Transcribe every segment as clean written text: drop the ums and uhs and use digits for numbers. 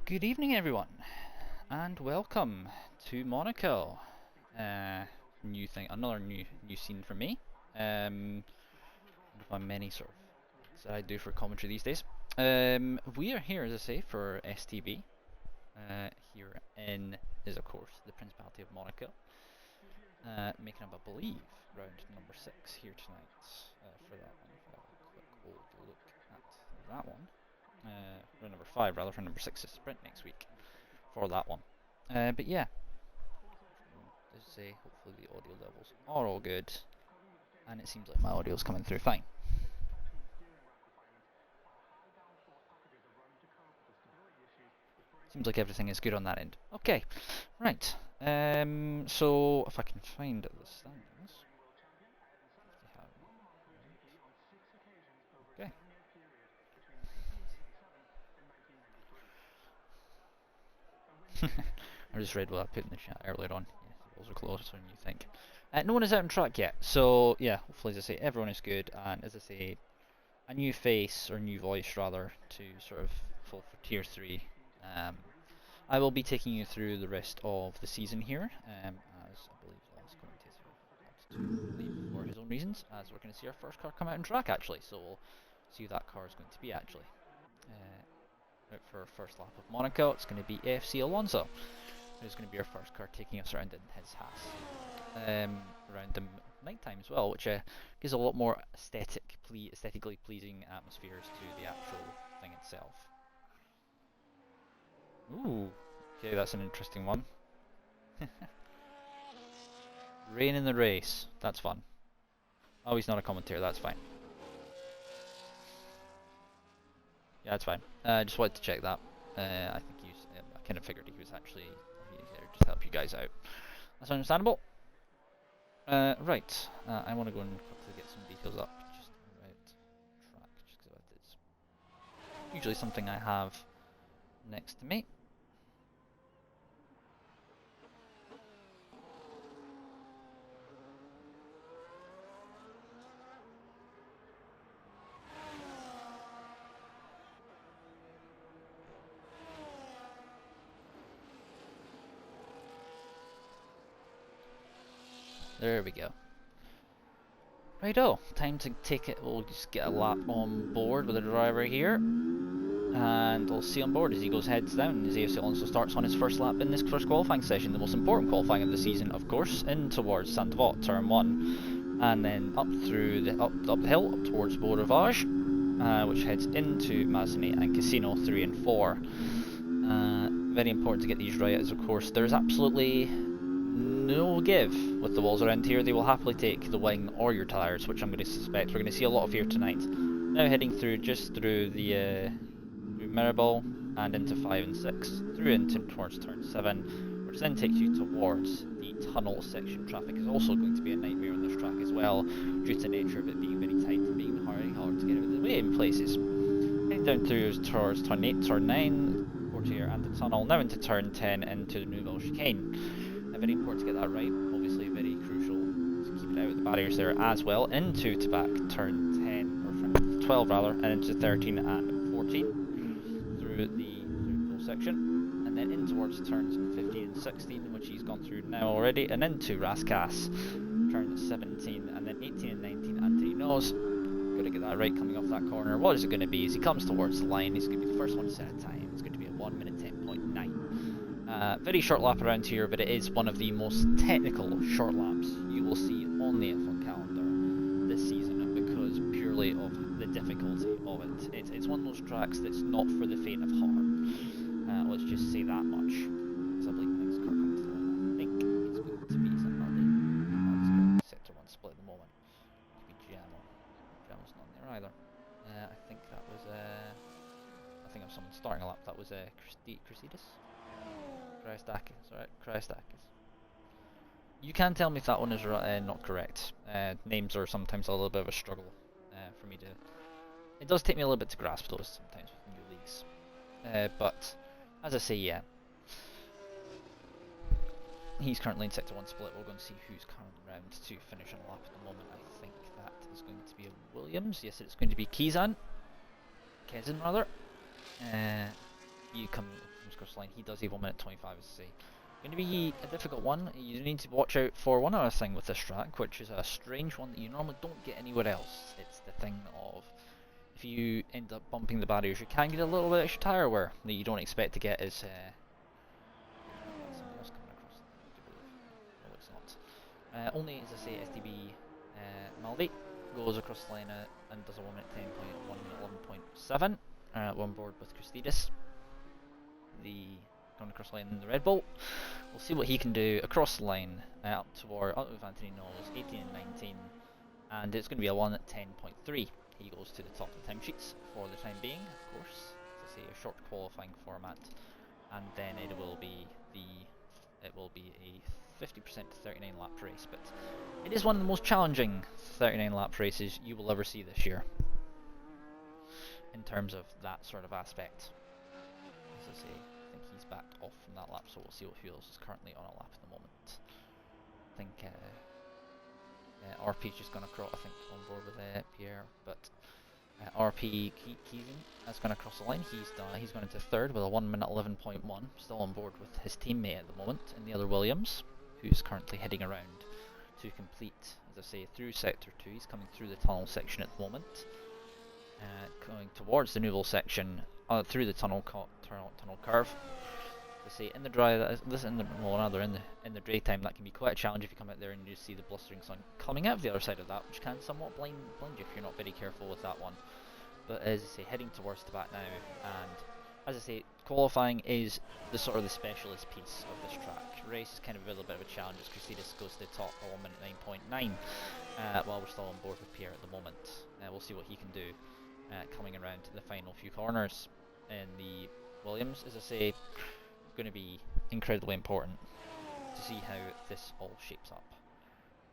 Good evening, everyone, and welcome to Monaco. New thing, another new scene for me. One of my many sort of things that I do for commentary these days. We are here, as I say, for STB. Here in is of course the Principality of Monaco, making up, I believe, round number 6 here tonight. For that one, if I have a quick old look at that one. Round number 5 rather, for number 6 is sprint next week for that one. But yeah, as I say, hopefully the audio levels are all good, and it seems like my audio is coming through fine. Seems like everything is good on that end. Okay, right. So if I can find the standings. Okay. I just read what I put in the chat earlier on. Yeah, the balls are closer than you think. No one is out on track yet, so yeah, hopefully, as I say, everyone is good, and as I say, a new face, or new voice rather, to sort of fall for tier 3. I will be taking you through the rest of the season here, as I believe the last commentator had to leave for his own reasons, as we're going to see our first car come out on track actually, so we'll see who that car is going to be actually. Out for our first lap of Monaco, it's going to be AFC Alonso, who's going to be our first car taking us around in his Haas. Around the night time as well, which gives a lot more aesthetically pleasing atmospheres to the actual thing itself. Ooh, okay, that's an interesting one. Rain in the race, that's fun. Oh, he's not a commentator, that's fine. Yeah, that's fine. I just wanted to check that. I think I kind of figured he was actually there just to help you guys out. That's understandable. Right, I want to go and quickly get some details up just about track, just because it's usually something I have next to me. There we go. Righto, time to take it. We'll just get a lap on board with the driver here. And we'll see on board as he goes heads down as AFC Alonso starts on his first lap in this first qualifying session, the most important qualifying of the season, of course, in towards Saint Vought, turn 1, and then up through the up the hill, up towards Beau Rivage, which heads into Mazzoni and Casino 3 and 4. Very important to get these right, as of course there's absolutely no give with the walls around here. They will happily take the wing or your tyres, which I'm going to suspect we're going to see a lot of here tonight. Now heading through just through the through Mirabel and into 5 and 6, through into towards turn 7, which then takes you towards the tunnel section. Traffic is also going to be a nightmare on this track as well, due to the nature of it being very tight and being very hard to get out of the way in places. Heading down through towards turn 8, turn 9, Portier and the tunnel, now into turn 10 into the Nouvelle Chicane. Very important to get that right, obviously very crucial to keep it out of the barriers there as well, into Tabac turn 10, or 12 rather, and into 13 and 14, through the full section, and then in towards turns 15 and 16, which he's gone through now already, and into Rascasse, turn 17, and then 18 and 19, Anthony knows. Got to get that right coming off that corner. What is it going to be as he comes towards the line? He's going to be the first one to set a time. It's going to be a 1 minute 10.9. Very short lap around here, but it is one of the most technical short laps you will see on the F1 calendar this season, because purely of the difficulty of it. It's one of those tracks that's not for the faint of heart. Let's just say that much. So I believe the next car coming to the line, I think it's going to be Harley. Harley's sector 1 split at the moment. It could be Gemma. Gemma's not there either. I think that was I think of someone starting a lap. That was Crucidus. Christakis, alright, Christakis. You can tell me if that one is not correct. Names are sometimes a little bit of a struggle for me to... It does take me a little bit to grasp those sometimes with new leagues. But, as I say, yeah. He's currently in Sector 1 split. We're going to see who's currently around to finish on a lap at the moment. I think that is going to be a Williams. Yes, it's going to be Kezan rather. He comes across the line. He does a 1 minute 25, as I say. Going to be a difficult one. You need to watch out for one other thing with this track, which is a strange one that you normally don't get anywhere else. It's the thing of, if you end up bumping the barriers, you can get a little bit extra tyre wear that you don't expect to get as somebody else coming across. No, it's not. Only, as I say, STB Maldi goes across the line and does a 1 minute 10.1 11.7. We're on board with Christidis, the going across the line in the Red Bull. We'll see what he can do across the line up with Anthony Knowles, 18 and 19, and it's going to be a 1 at 10.3. He goes to the top of the timesheets for the time being, of course. As I say, a short qualifying format, and then it will be a 50% to 39 lap race. But it is one of the most challenging 39 lap races you will ever see this year, in terms of that sort of aspect. As I say, I think he's backed off from that lap, so we'll see what else is currently on a lap at the moment. I think RP's just gone across, I think, on board with Pierre, but RP Keegan has gone across the line. He's gone into third with a 1 minute 11.1, still on board with his teammate at the moment, and the other Williams, who's currently heading around to complete, as I say, through sector 2. He's coming through the tunnel section at the moment, going towards the Neuville section, through the tunnel curve. To say in the dry, in the daytime, that can be quite a challenge if you come out there and you see the blustering sun coming out of the other side of that, which can somewhat blind you if you're not very careful with that one. But as I say, heading towards the back now, and as I say, qualifying is the sort of the specialist piece of this track. Race is kind of a little bit of a challenge as Christidis goes to the top at 1 minute 9.9, while we're still on board with Pierre at the moment. We'll see what he can do coming around to the final few corners. In the Williams, as I say, going to be incredibly important to see how this all shapes up.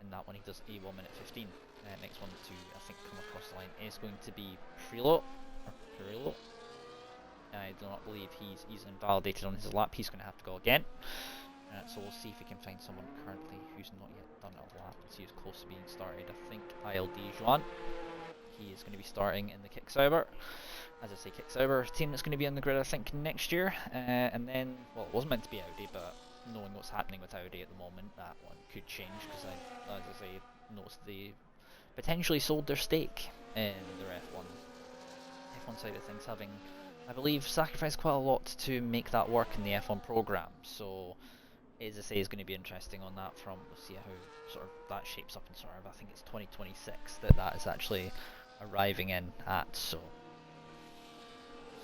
In that one, he does a 1 minute 15. Next one to, I think, come across the line is going to be Perillo. I do not believe he's invalidated on his lap. He's going to have to go again. So we'll see if we can find someone currently who's not yet done a lap and see who's close to being started. I think ILD Juan. He is going to be starting in the Kicksauber. As I say, Kicksauber team that's going to be on the grid, I think, next year. And then, well, it wasn't meant to be Audi, but knowing what's happening with Audi at the moment, that one could change, because as I say, noticed they potentially sold their stake in their F1 side of things, having, I believe, sacrificed quite a lot to make that work in the F1 program. So, as I say, it's going to be interesting on that front. We'll see how sort of that shapes up in sort of, I think it's 2026 that is actually arriving in at. So,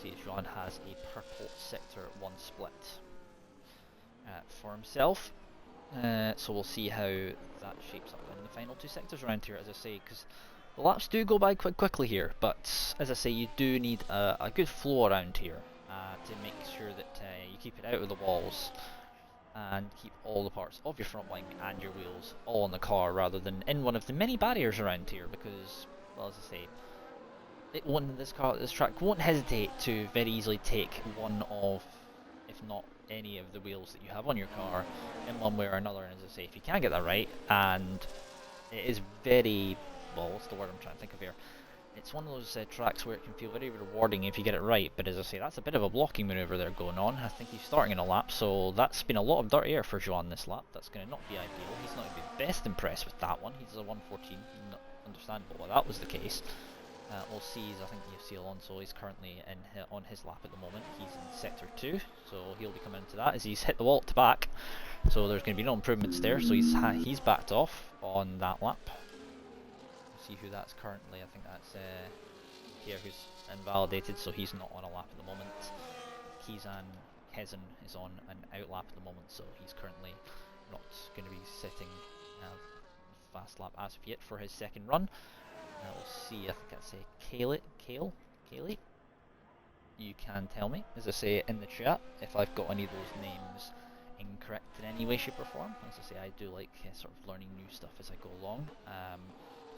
see, Jean has a purple sector 1 split for himself. So we'll see how that shapes up in the final 2 sectors around here, as I say, because the laps do go by quite quickly here, but as I say, you do need a good flow around here to make sure that you keep it out of the walls and keep all the parts of your front wing and your wheels all on the car, rather than in one of the many barriers around here, because, well, as I say, this track won't hesitate to very easily take one of, if not any of the wheels that you have on your car in one way or another. And as I say, if you can get that right, and it is very, well, what's the word I'm trying to think of here? It's one of those tracks where it can feel very rewarding if you get it right, but as I say, that's a bit of a blocking manoeuvre there going on. I think he's starting in a lap, so that's been a lot of dirty air for Joan this lap. That's going to not be ideal. He's not going to be best impressed with that one. He's a 114, not understandable why that was the case. We'll see, I think you see Alonso, he's currently on his lap at the moment. He's in sector 2, so he'll be coming into that as he's hit the wall at the back. So there's going to be no improvements there, so he's backed off on that lap. We'll see who that's currently. I think that's here who's invalidated, so he's not on a lap at the moment. Kezan is on an out lap at the moment, so he's currently not going to be sitting fast lap as of yet for his second run. We'll see, I think I'd say Kaylee. You can tell me, as I say in the chat, if I've got any of those names incorrect in any way, shape or form. As I say, I do like sort of learning new stuff as I go along.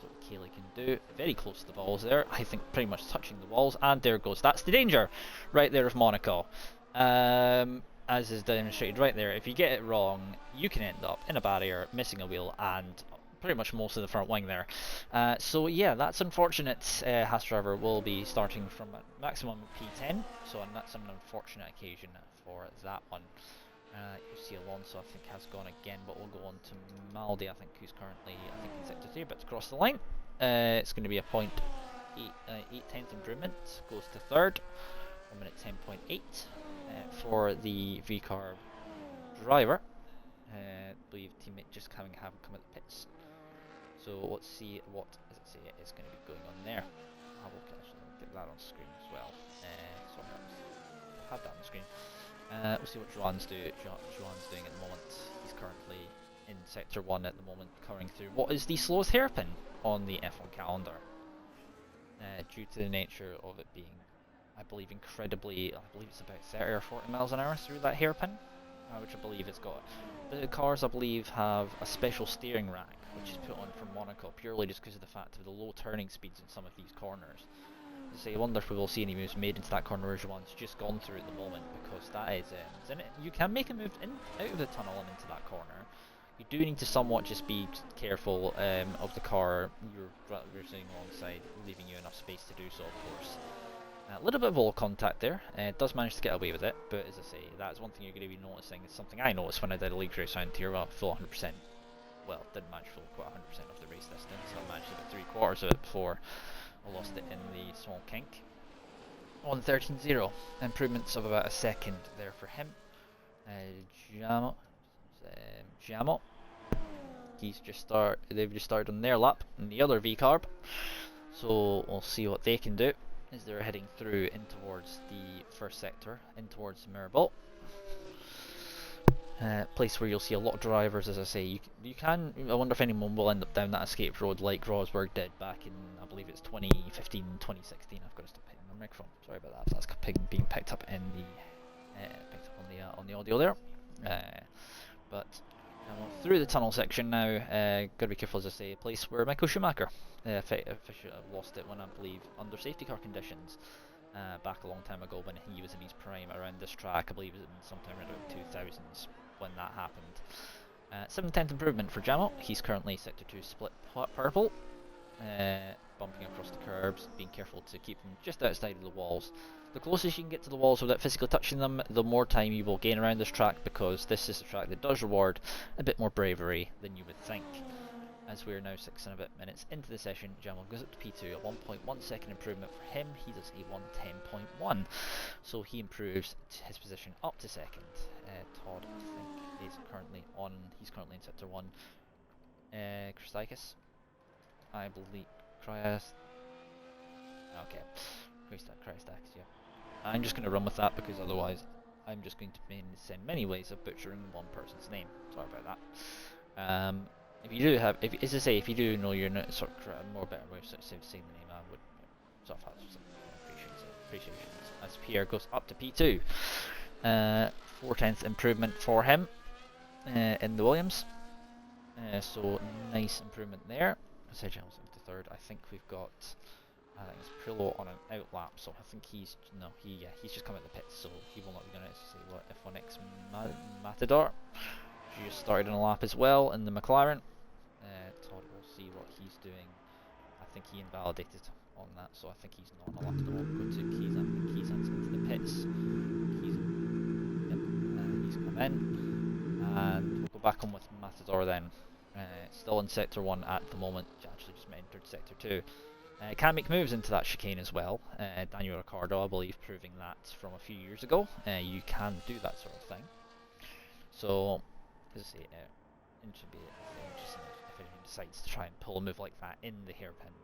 So what Kaylee can do, very close to the walls there, I think pretty much touching the walls, and there goes, that's the danger right there of Monaco. As is demonstrated right there, if you get it wrong, you can end up in a barrier, missing a wheel, and pretty much most of the front wing there. So yeah, that's unfortunate. Haas driver will be starting from a maximum P10, so that's an unfortunate occasion for that one. You see Alonso, I think, has gone again, but we'll go on to Maldi, I think, who's currently, I think, in sector 3, but to cross the line. It's going to be a 0.8 improvement, goes to third, 1 minute 10.8 for the VCAR driver. I believe teammate just haven't come at the pits. So let's see what is going to be going on there. I will actually get that on screen as well. Sorry, I had that on the screen. We'll see what Joan's doing at the moment. He's currently in sector 1 at the moment, covering through what is the slowest hairpin on the F1 calendar. Due to the nature of it being, I believe it's about 30 or 40 miles an hour through that hairpin, which I believe it's got. The cars, I believe, have a special steering rack, which is put on from Monaco, purely just because of the fact of the low turning speeds in some of these corners. So I wonder if we will see any moves made into that corner where Joan's just gone through at the moment, because that is you can make a move out of the tunnel and into that corner. You do need to somewhat just be careful of the car you're sitting alongside, leaving you enough space to do so, of course. A little bit of wall contact there. It does manage to get away with it, but as I say, that's one thing you're going to be noticing. It's something I noticed when I did a league race around here, full 100%. Well, didn't manage full quite 100% of the race distance, so I managed about 3/4 of it before I lost it in the small kink. On 13.0, improvements of about a second there for him. Giamo. They've just started on their lap in the other V-carb, so we'll see what they can do as they're heading through in towards the first sector, in towards Mirabel. Place where you'll see a lot of drivers, as I say. I wonder if anyone will end up down that escape road like Rosberg did back in, I believe it's 2015, 2016. I've got to stop hitting my microphone. Sorry about that. That's being picked up in the on the audio there. But through the tunnel section now. Got to be careful, as I say. A place where Michael Schumacher officially lost it when, I believe, under safety car conditions. Back a long time ago when he was in his prime around this track. I believe it was sometime around the 2000s when that happened. 7/10 improvement for Jamo. He's currently sector 2 split purple. Bumping across the curbs, being careful to keep them just outside of the walls. The closest you can get to the walls without physically touching them, the more time you will gain around this track, because this is a track that does reward a bit more bravery than you would think. As we're now 6 and a bit minutes into the session, Jamal goes up to P2, a 1.1 second improvement for him. He does a 1:10.1, so he improves his position up to second. Todd, I think, he's currently in sector 1. Christakis, I believe, okay, Christakis, yeah. I'm just going to run with that, because otherwise I'm just going to send many ways of butchering one person's name. Sorry about that. If you do have, as I say, if you do know your sort of more better way of saying the name, I would sort of have some appreciations. As Pierre goes up to P2, 4/10 improvement for him in the Williams. So nice improvement there. I said James into third. I think we've got, I think it's Prillo on an out lap, so I think he's just come out the pits, so he will not be going to say what F1X Matador. Just started on a lap as well in the McLaren. Todd will see what he's doing. I think he invalidated on that, so I think he's not on a lap. So we'll go to Keysans into the pits. He's come in, and we'll go back on with Matador then. Still in sector 1 at the moment. Actually just entered sector 2. Can make moves into that chicane as well. Daniel Ricciardo, I believe, proving that from a few years ago. You can do that sort of thing. So, as I say, it should be interesting if anyone decides to try and pull a move like that in the hairpin,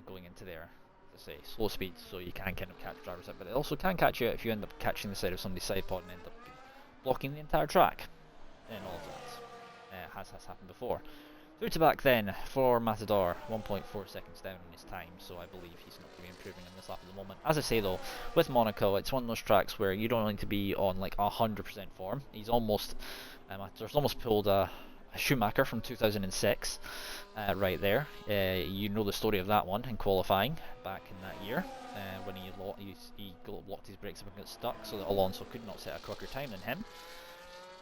going into there. As I say, slow speed, so you can kind of catch drivers out, but it also can catch you if you end up catching the side of somebody's side pod and end up blocking the entire track. And all of that has happened before. Through to back then for Matador, 1.4 seconds down in his time, so I believe he's not going to be improving on this lap at the moment. As I say though, with Monaco, it's one of those tracks where you don't need to be on like 100% form. He's almost, Matador's almost pulled a Schumacher from 2006 right there. You know the story of that one in qualifying back in that year, when he locked his brakes up and got stuck, so that Alonso could not set a quicker time than him.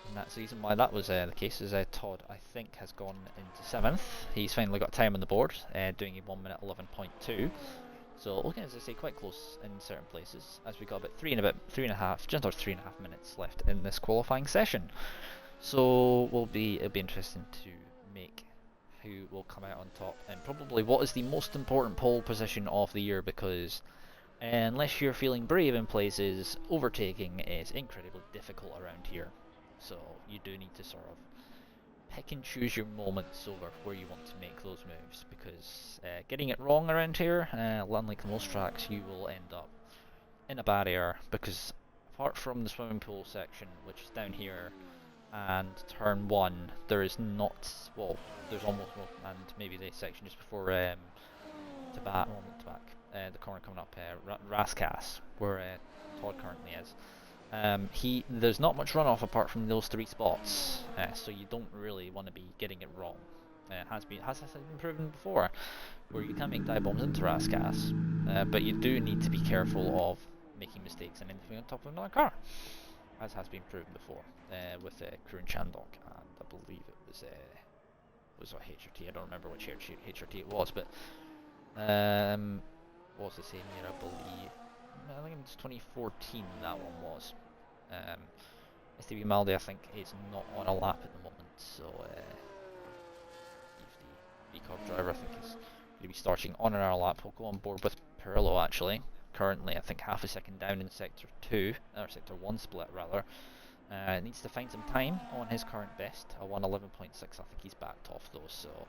And that's the reason why that was the case, is Todd, I think, has gone into 7th. He's finally got time on the board, doing a 1 minute 11.2. So looking, as I say, quite close in certain places, as we got about 3.5, just under 3.5 minutes left in this qualifying session. So it'll be interesting to make who will come out on top, and probably what is the most important pole position of the year, because unless you're feeling brave in places, overtaking is incredibly difficult around here. So you do need to sort of pick and choose your moments over where you want to make those moves, because getting it wrong around here, unlike most tracks, you will end up in a barrier, because apart from the swimming pool section, which is down here, and turn 1, there is not, well, there's almost no, and maybe the section just before the corner coming up, Raskas, where Todd currently is. There's not much runoff apart from those 3 spots, so you don't really want to be getting it wrong. It has been proven before, where you can make dive bombs into Raskas, but you do need to be careful of making mistakes and anything on top of another car, as has been proven before with Kurun Chandok, and I believe it was a HRT. I don't remember which HRT it was, but was the same year, I believe. I think it's 2014 that one was. STB Maldi, I think, is not on a lap at the moment, so the VCOG driver, I think, is going to be starting on our lap. We'll go on board with Perillo, actually. Currently, I think, half a second down in Sector 2, or Sector 1 split, rather. Needs to find some time on his current best, a 1:11.6. I think he's backed off those, so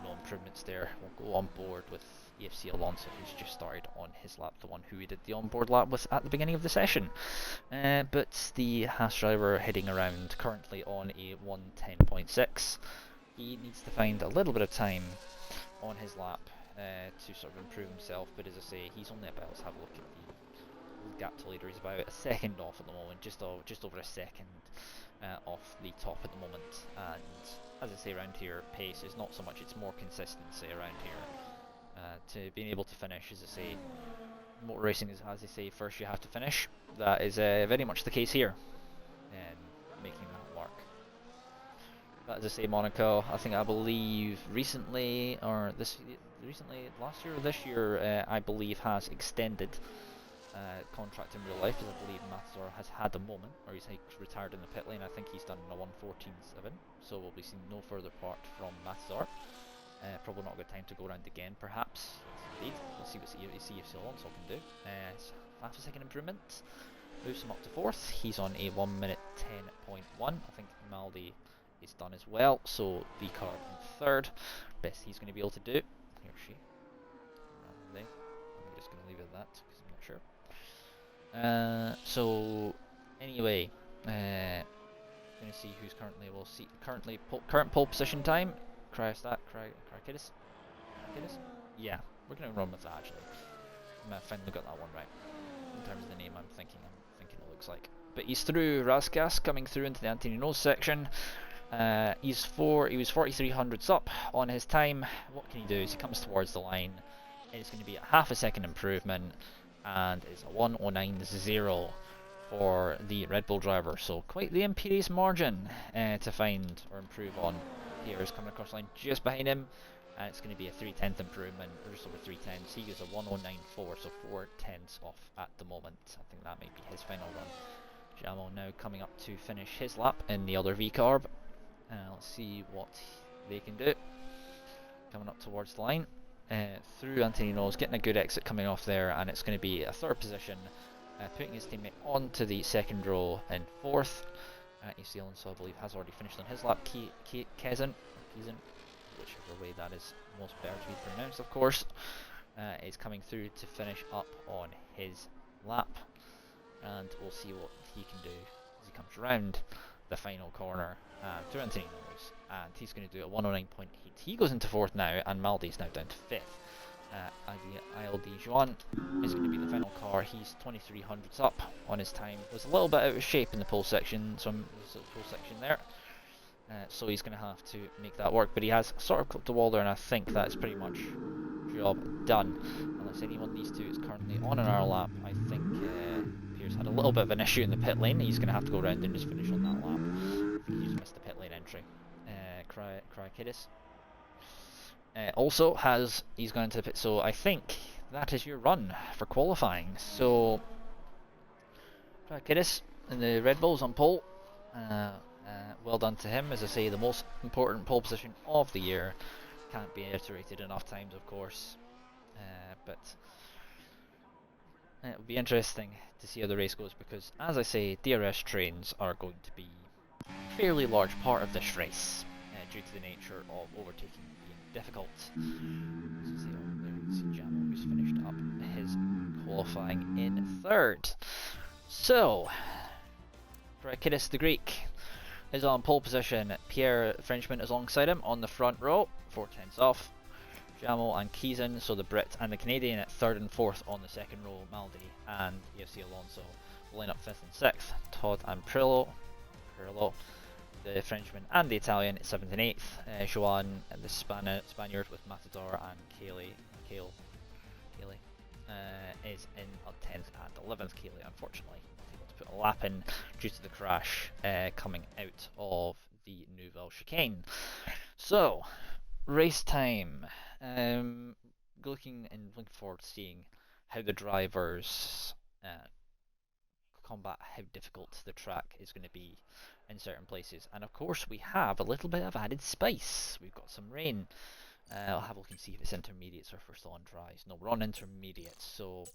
no improvements there. We'll go on board with EFC Alonso, who's just started on his lap, the one who we did the onboard lap with at the beginning of the session. But the Haas driver heading around, currently on a 1:10.6. He needs to find a little bit of time on his lap to sort of improve himself, but as I say, he's only about, let's have a look at the gap to leader. He's about a second off at the moment, just over a second off the top at the moment. And as I say, around here, pace is not so much, it's more consistency around here. To being able to finish, as I say, motor racing is, as they say, first you have to finish. That is very much the case here, and making that work. But as I say, Monaco, I believe recently, last year or this year, I believe has extended contract in real life, as I believe Mathzor has had a moment, or he's retired in the pit lane. I think he's done a 1:14.7, so we'll be seeing no further part from Mathzor. Probably not a good time to go around again, perhaps. Indeed, we'll see what CFC Alonso can do. Half a second improvement, moves him up to 4th. He's on a 1 minute 10.1. I think Maldi is done as well, so VCARB in 3rd. Best he's going to be able to do. He or she. I'm just going to leave it at that, because I'm not sure. So anyway, going to see who's currently, we'll see current pole position time. Cryakidis? Yeah, we're going to run with that, actually. I finally got that one right in terms of the name. I'm thinking it looks like. But he's through Raskas, coming through into the Anthony Nose section. He was 4,300s up on his time. What can he do? As he comes towards the line, it's going to be a half a second improvement, and it's a 1:09.0 for the Red Bull driver. So quite the imperious margin to find or improve on. Here is coming across the line just behind him, and it's going to be a 3/10 improvement, or just over 3/10. He goes a 1:09.4, so 4/10 off at the moment. I think that might be his final run. Jamo now coming up to finish his lap in the other VCARB. Let's see what they can do. Coming up towards the line, through Anthony Knowles, getting a good exit coming off there, and it's going to be a 3rd position, putting his teammate onto the 2nd row in 4th. EFC Alonso, I believe, has already finished on his lap. Kezan, whichever way that is most better to be pronounced, of course, is coming through to finish up on his lap, and we'll see what he can do as he comes round the final corner through Anthony Knowles, and he's going to do a 1:09.8. He goes into 4th now, and Maldi's now down to 5th. ILD Juan is going to be the final car. He's 2,300s up on his time. Was a little bit out of shape in the pole section, so there. So he's going to have to make that work, but he has sort of clipped the wall there, and I think that's pretty much job done. Unless anyone of these two is currently on an hour lap, I think Pierce had a little bit of an issue in the pit lane. He's going to have to go around and just finish on that lap. Krakidis. Also has, he's going into the pit, so I think that is your run for qualifying. So Krakidis and the Red Bulls on pole. Well done to him. As I say, the most important pole position of the year. Can't be iterated enough times, of course. But it'll be interesting to see how the race goes, because, as I say, DRS trains are going to be a fairly large part of this race, due to the nature of overtaking being difficult. As you see, there you can see Jamo, who's finished up his qualifying in third. So, Krakidis the Greek is on pole position. Pierre the Frenchman is alongside him on the front row, 4 tenths off. Jamo and Kizan, so the Brit and the Canadian, at 3rd and 4th on the second row. Maldi and AFC Alonso line up 5th and 6th. Todd and Perillo, the Frenchman and the Italian, 7th and 8th. Joan, the Spaniard with Matador and Kaylee is in 10th and 11th. Kaylee, unfortunately, not able to put a lap in due to the crash coming out of the Nouvelle Chicane. So, race time. Looking forward to seeing how the drivers combat how difficult the track is going to be in certain places. And of course, we have a little bit of added spice. We've got some rain. I'll have a look and see if it's intermediates or if we're still on dries. No, we're on intermediates, so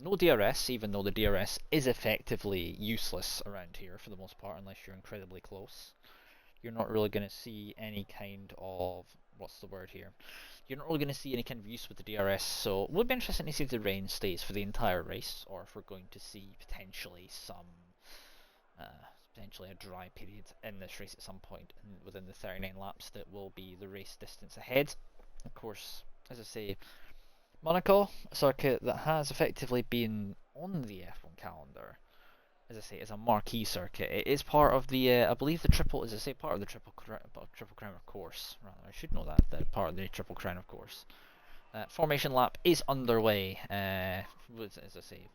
no DRS, even though the DRS is effectively useless around here for the most part, unless you're incredibly close. You're not really going to see any kind of, what's the word here? You're not really going to see any kind of use with the DRS, so it would be interesting to see if the rain stays for the entire race, or if we're going to see potentially potentially a dry period in this race at some point within the 39 laps that will be the race distance ahead. Of course, as I say, Monaco, a circuit that has effectively been on the F1 calendar, as I say, is a marquee circuit. It is part of the, I believe the triple, as I say, part of the triple crown of course. Rather, I should know that part of the triple crown of course. Formation lap is underway. As I say,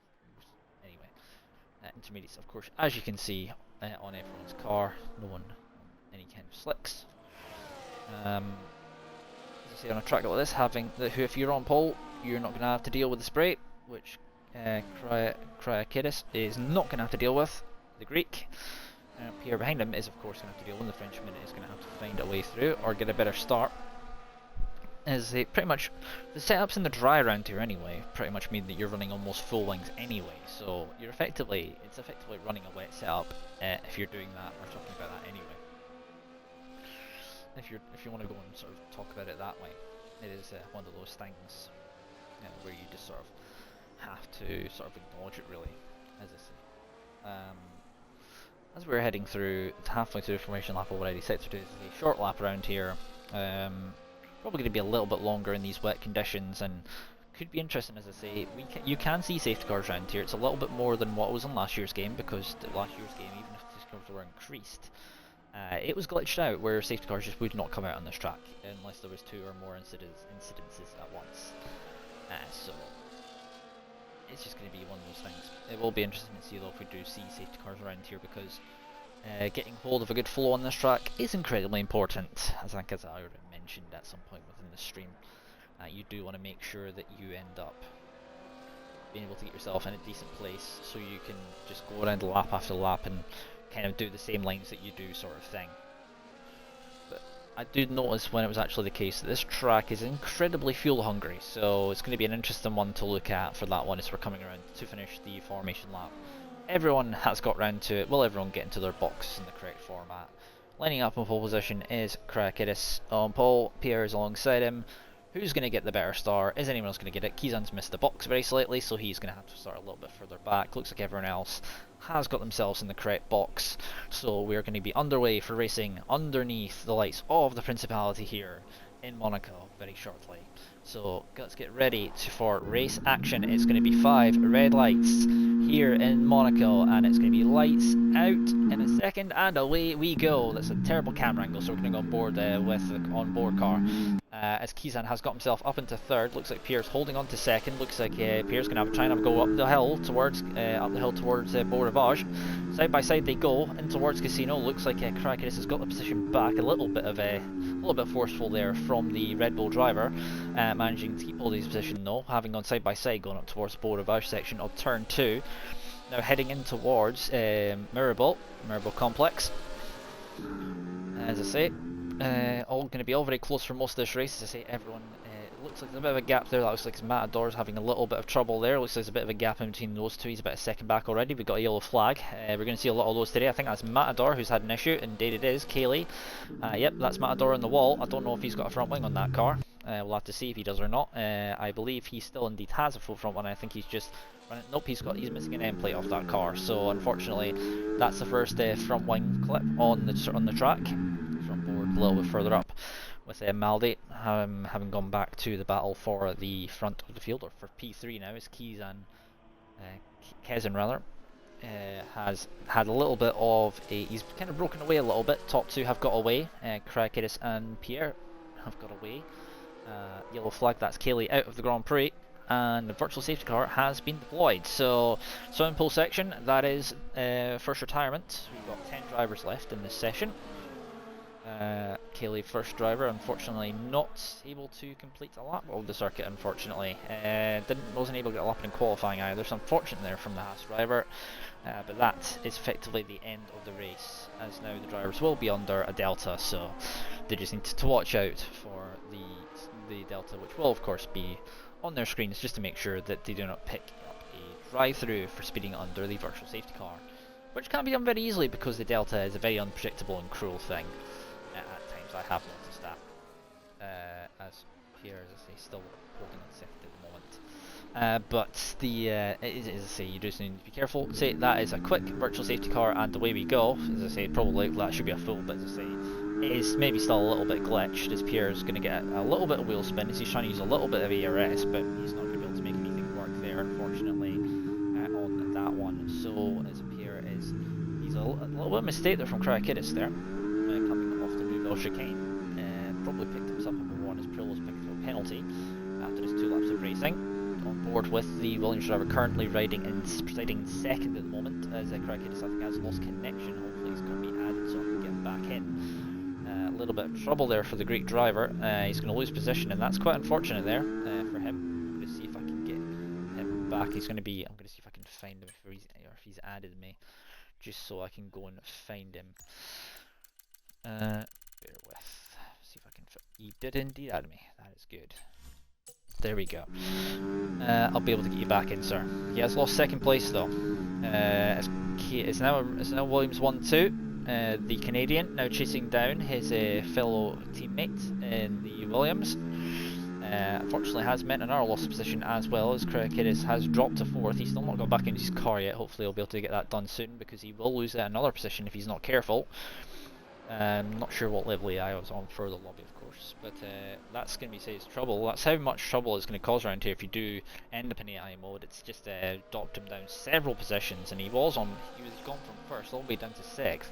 anyway, intermediates, of course, as you can see on everyone's car, no one on any kind of slicks. As I say, on a track like this, if you're on pole, you're not going to have to deal with the spray, which Krakidis is not going to have to deal with, the Greek. Pierre behind him is of course going to have to deal with. The Frenchman is going to have to find a way through or get a better start. As they pretty much, the setups in the dry round here anyway pretty much mean that you're running almost full wings anyway, so it's effectively running a wet setup if you're doing that or talking about that anyway. If you want to go and sort of talk about it that way, it is one of those things where you just sort of have to sort of acknowledge it, really, as I say. As we're heading through, halfway through the formation lap already, Sector 2 is a short lap around here. Probably going to be a little bit longer in these wet conditions, and could be interesting, as I say. You can see safety cars around here. It's a little bit more than what was in last year's game, because last year's game, even if the safety cars were increased, it was glitched out where safety cars just would not come out on this track unless there was 2 or more incidences at once. So it's just going to be one of those things. It will be interesting to see though if we do see safety cars around here, because getting hold of a good flow on this track is incredibly important. As I already mentioned at some point within the stream, you do want to make sure that you end up being able to get yourself in a decent place so you can just go around lap after lap and kind of do the same lines that you do, sort of thing. But I did notice when it was actually the case that this track is incredibly fuel hungry, so it's going to be an interesting one to look at for that one as we're coming around to finish the formation lap. Everyone has got round to it. Will everyone get into their box in the correct format? Lining up in pole position is Krakidis on pole. Pierre is alongside him. Who's going to get the better star? Is anyone else going to get it? Kizan's missed the box very slightly, so he's going to have to start a little bit further back. Looks like everyone else has got themselves in the correct box, so we're going to be underway for racing underneath the lights of the Principality here in Monaco very shortly. So let's get ready for race action. It's going to be 5 red lights here in Monaco, and it's going to be lights out in a second, and away we go. That's a terrible camera angle, so we're going to go on board with the onboard car. As Kizan has got himself up into third, looks like Pierre's holding on to second. Looks like Pierre's going to try and go up the hill towards Beau Rivage. Side by side they go in towards Casino. Looks like Krakidis has got the position back. A little bit forceful there from the Red Bull driver, managing to keep hold of his position though, having gone side by side going up towards the Beau Rivage section of turn 2. Now heading in towards Mirabel Complex. As I say, all going to be all very close for most of this race. As I say, everyone, it looks like there's a bit of a gap there. That looks like Matador's having a little bit of trouble there. Looks like there's a bit of a gap in between those two. He's about a second back already. We've got a yellow flag. We're going to see a lot of those today. I think that's Matador who's had an issue, and indeed it is. Kaylee. Yep, that's Matador on the wall. I don't know if he's got a front wing on that car. We'll have to see if he does or not. I believe he still indeed has a full front one. I think he's just running. Nope, he's missing an end plate off that car. So unfortunately, that's the first front wing clip on the track. Front board a little bit further up, with Maldi having gone back to the battle for the front of the field, or for P3 now, as Kezan rather. Has had a little bit of he's kind of broken away a little bit. Top two have got away. Krakidis and Pierre have got away. Yellow flag, that's Kaylee out of the Grand Prix, and the virtual safety car has been deployed. So swimming pool section, that is first retirement. We've got 10 drivers left in this session. Kaylee, first driver, unfortunately not able to complete a lap of the circuit. Unfortunately, wasn't able to get a lap in qualifying either. So unfortunate there from the Haas driver. But that is effectively the end of the race, as now the drivers will be under a delta. So they just need to watch out for the delta, which will of course be on their screens, just to make sure that they do not pick up a drive-through for speeding under the virtual safety car, which can be done very easily because the delta is a very unpredictable and cruel thing. At times I have noticed that, as Pierre, as I say, still holding on second at the moment. But as I say, you just need to be careful. Say that is a quick virtual safety car, and away we go. As I say, probably that should be a full, but as I say, it is maybe still a little bit glitched, as Pierre is going to get a little bit of wheel spin as he's trying to use a little bit of ARS, but he's not going to be able to make anything work there, unfortunately, on that one. So as Pierre he's a little bit of mistake there from Krakidis there, coming off the Nouvelle chicane. Probably picked himself up a one as Prillo's picked up a penalty after his 2 laps of racing. On board with the Williams driver, currently presiding in second at the moment, as Krakidis I think has lost connection. Hopefully he's going to be added so I can get him back in. A little bit of trouble there for the Greek driver. He's going to lose position, and that's quite unfortunate there for him. I'm going to see if I can get him back. I'm going to see if I can find him if he's added me, just so I can go and find him. Bear with. See if I can. He did indeed add me. That is good. There we go. I'll be able to get you back in, sir. He has lost second place though. It's now Williams 1-2. The Canadian now chasing down his fellow teammate in the Williams. Unfortunately has met another lost position, as well as Krakidis has dropped to 4th. He's still not got back into his car yet. Hopefully he'll be able to get that done soon, because he will lose another position if he's not careful. Not sure what level I was on for the lobby, of course, but that's going to be Say's trouble. That's how much trouble it's going to cause around here if you do end up in AI mode. It's just dropped him down several positions, and he was gone from first all the way down to 6th.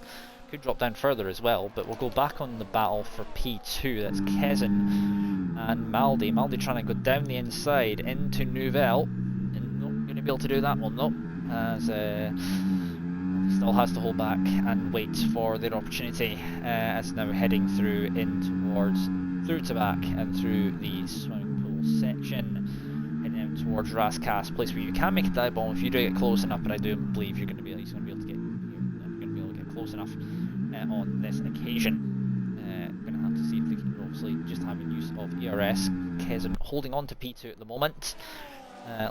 Could drop down further as well, but we'll go back on the battle for P2. That's Kezan and Maldi. Maldi trying to go down the inside into Nouvelle, and not going to be able to do that one though, as still has to hold back and wait for their opportunity, as now heading through to back and through the swimming pool section, heading out towards Raskas, place where you can make a dive bomb if you do get close enough, but I do believe he's going to be able to get close enough on this occasion. Going to have to see if they can, obviously just having use of ERS. Kezan holding on to P2 at the moment.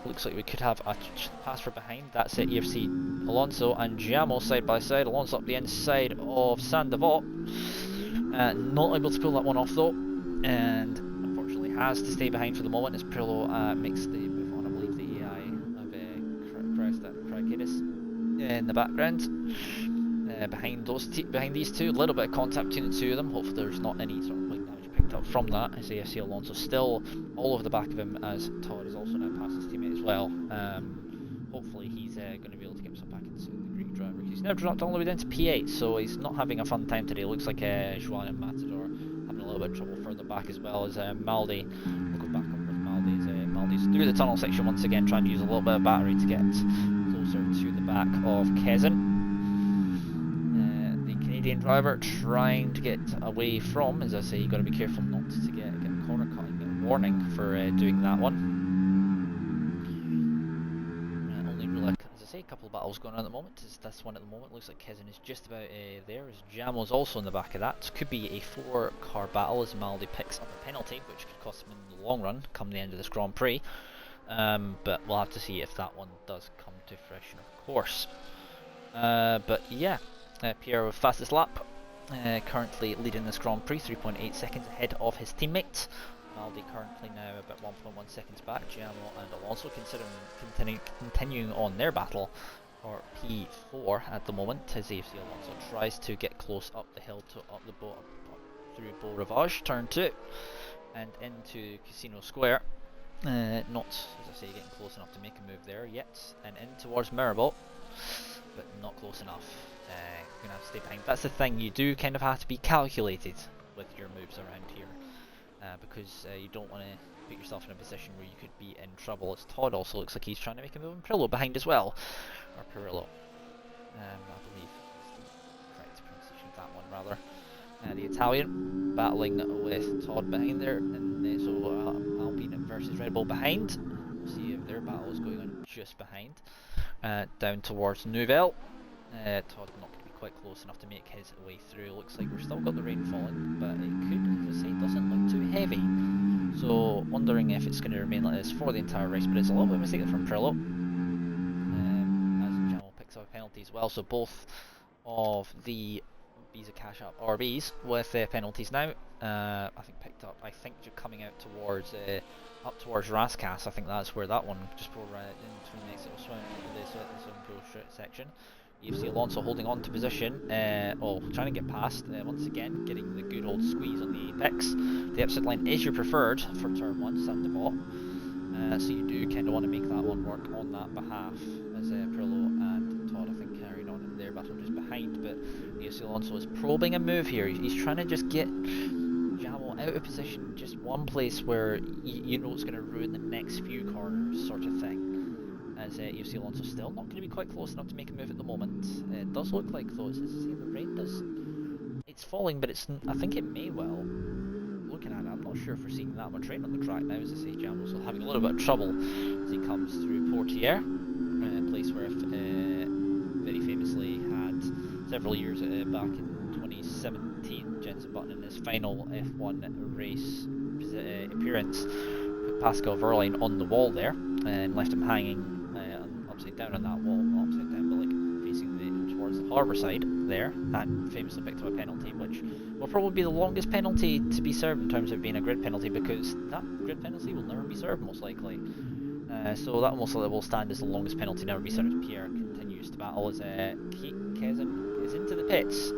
Looks like we could have a pass for behind. That's it, EFC Alonso and Giamo side by side. Alonso up the inside of Sandavot. Not able to pull that one off though, and unfortunately has to stay behind for the moment as Prillo makes the move on. I believe the AI of Krakidis in the background. Behind these two, a little bit of contact between the two of them. Hopefully there's not any sort of wing damage picked from that is AFC Alonso still all over the back of him, as Todd has also now passed his teammate as well. Hopefully he's going to be able to get himself back into the Greek driver. He's now dropped all the way down to P8, so he's not having a fun time today. It looks like Joan and Matador having a little bit of trouble further back, as well as Maldi. We'll go back up with Maldi's. Maldi's through the tunnel section once again, trying to use a little bit of battery to get closer to the back of Kezin. The Canadian driver trying to get away from, as I say, you've got to be careful not to get a corner cutting. Get a warning for doing that one. As I say, a couple of battles going on at the moment. This one at the moment looks like Kezin is just about there, as Jamo's also in the back of that. Could be a 4-car battle as Maldi picks up a penalty, which could cost him in the long run come the end of this Grand Prix. But we'll have to see if that one does come to fruition, of course. But yeah, Pierre with fastest lap, currently leading this Grand Prix, 3.8 seconds ahead of his teammate. Maldi currently now about 1.1 seconds back. Giamo and Alonso continuing on their battle for P4 at the moment, as AFC Alonso tries to get close up the hill to up through Beau Rivage, turn 2, and into Casino Square. Not, as I say, getting close enough to make a move there yet, and in towards Mirabeau, but not close enough. You're going to have to stay behind. That's the thing, you do kind of have to be calculated with your moves around here. Because you don't want to put yourself in a position where you could be in trouble, as Todd also looks like he's trying to make a move, and Pirillo behind as well, or Pirillo, I believe is the correct pronunciation of that one rather. The Italian battling with Todd behind there, and so Alpine versus Red Bull behind. We'll see if their battle is going on just behind, down towards Nouvelle. Todd not going to be quite close enough to make his way through. Looks like we've still got the rain falling, but it could, as I say, doesn't look too heavy. So wondering if it's going to remain like this for the entire race, but it's a little bit of a mistake from Pirillo. As Jamo picks up a penalty as well, so both of the Visa Cash App RBs with penalties now. I think you're coming out towards up towards Raskas. I think that's where that one just before in between next little swim into the swimming pool section. AFC Alonso holding on to position, trying to get past, once again getting the good old squeeze on the apex. The exit line is your preferred for turn 1, Saint-Devote, so you do kind of want to make that one work on that behalf, as Pirillo and Todd I think carrying on in their battle just behind, but AFC Alonso is probing a move here. He's trying to just get Jamo out of position, just one place where you know it's going to ruin the next few corners sort of thing. As AFC Alonso still not going to be quite close enough to make a move at the moment. It does look like though, the rain does, it's falling, but I think it may well, looking at it, I'm not sure if we're seeing that much rain on the track now, as I say, Jamo's having a little bit of trouble as he comes through Portier, a place where very famously had several years back in 2017, Jenson Button in his final F1 race appearance put Pascal Wehrlein on the wall there and left him hanging upside down on that wall, not upside down, but like facing towards the harbour side there, and famously picked up a penalty, which will probably be the longest penalty to be served in terms of being a grid penalty, because that grid penalty will never be served most likely. So that most likely will stand as the longest penalty never be served. Pierre continues to battle as Kezin is into the pits,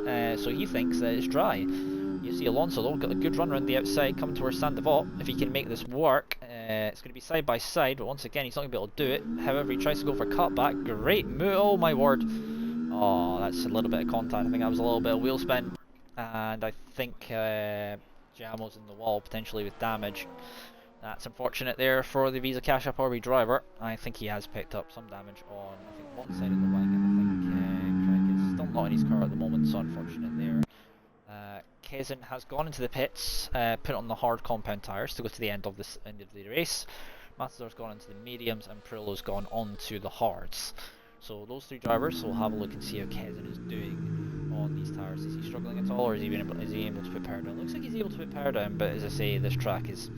so he thinks that it's dry. You see Alonso though, got a good run around the outside, coming towards Saint-Devote. If he can make this work, it's going to be side by side, but once again he's not going to be able to do it. However, he tries to go for a cutback. Great move, oh my word. Oh, that's a little bit of contact. I think that was a little bit of wheel spin. And I think Jamo's in the wall, potentially with damage. That's unfortunate there for the Visa Cash App RB driver. I think he has picked up some damage on, I think, one side of the wing, and I think Craig is still not in his car at the moment, so unfortunate there. Kezin has gone into the pits, put on the hard compound tyres to go to the end of the race. Matador's gone into the mediums, and Pirillo's gone onto the hards. So those three drivers will have a look and see how Kezin is doing on these tyres. Is he struggling at all, or is he able to put power down? Looks like he's able to put power down, but as I say, this track is,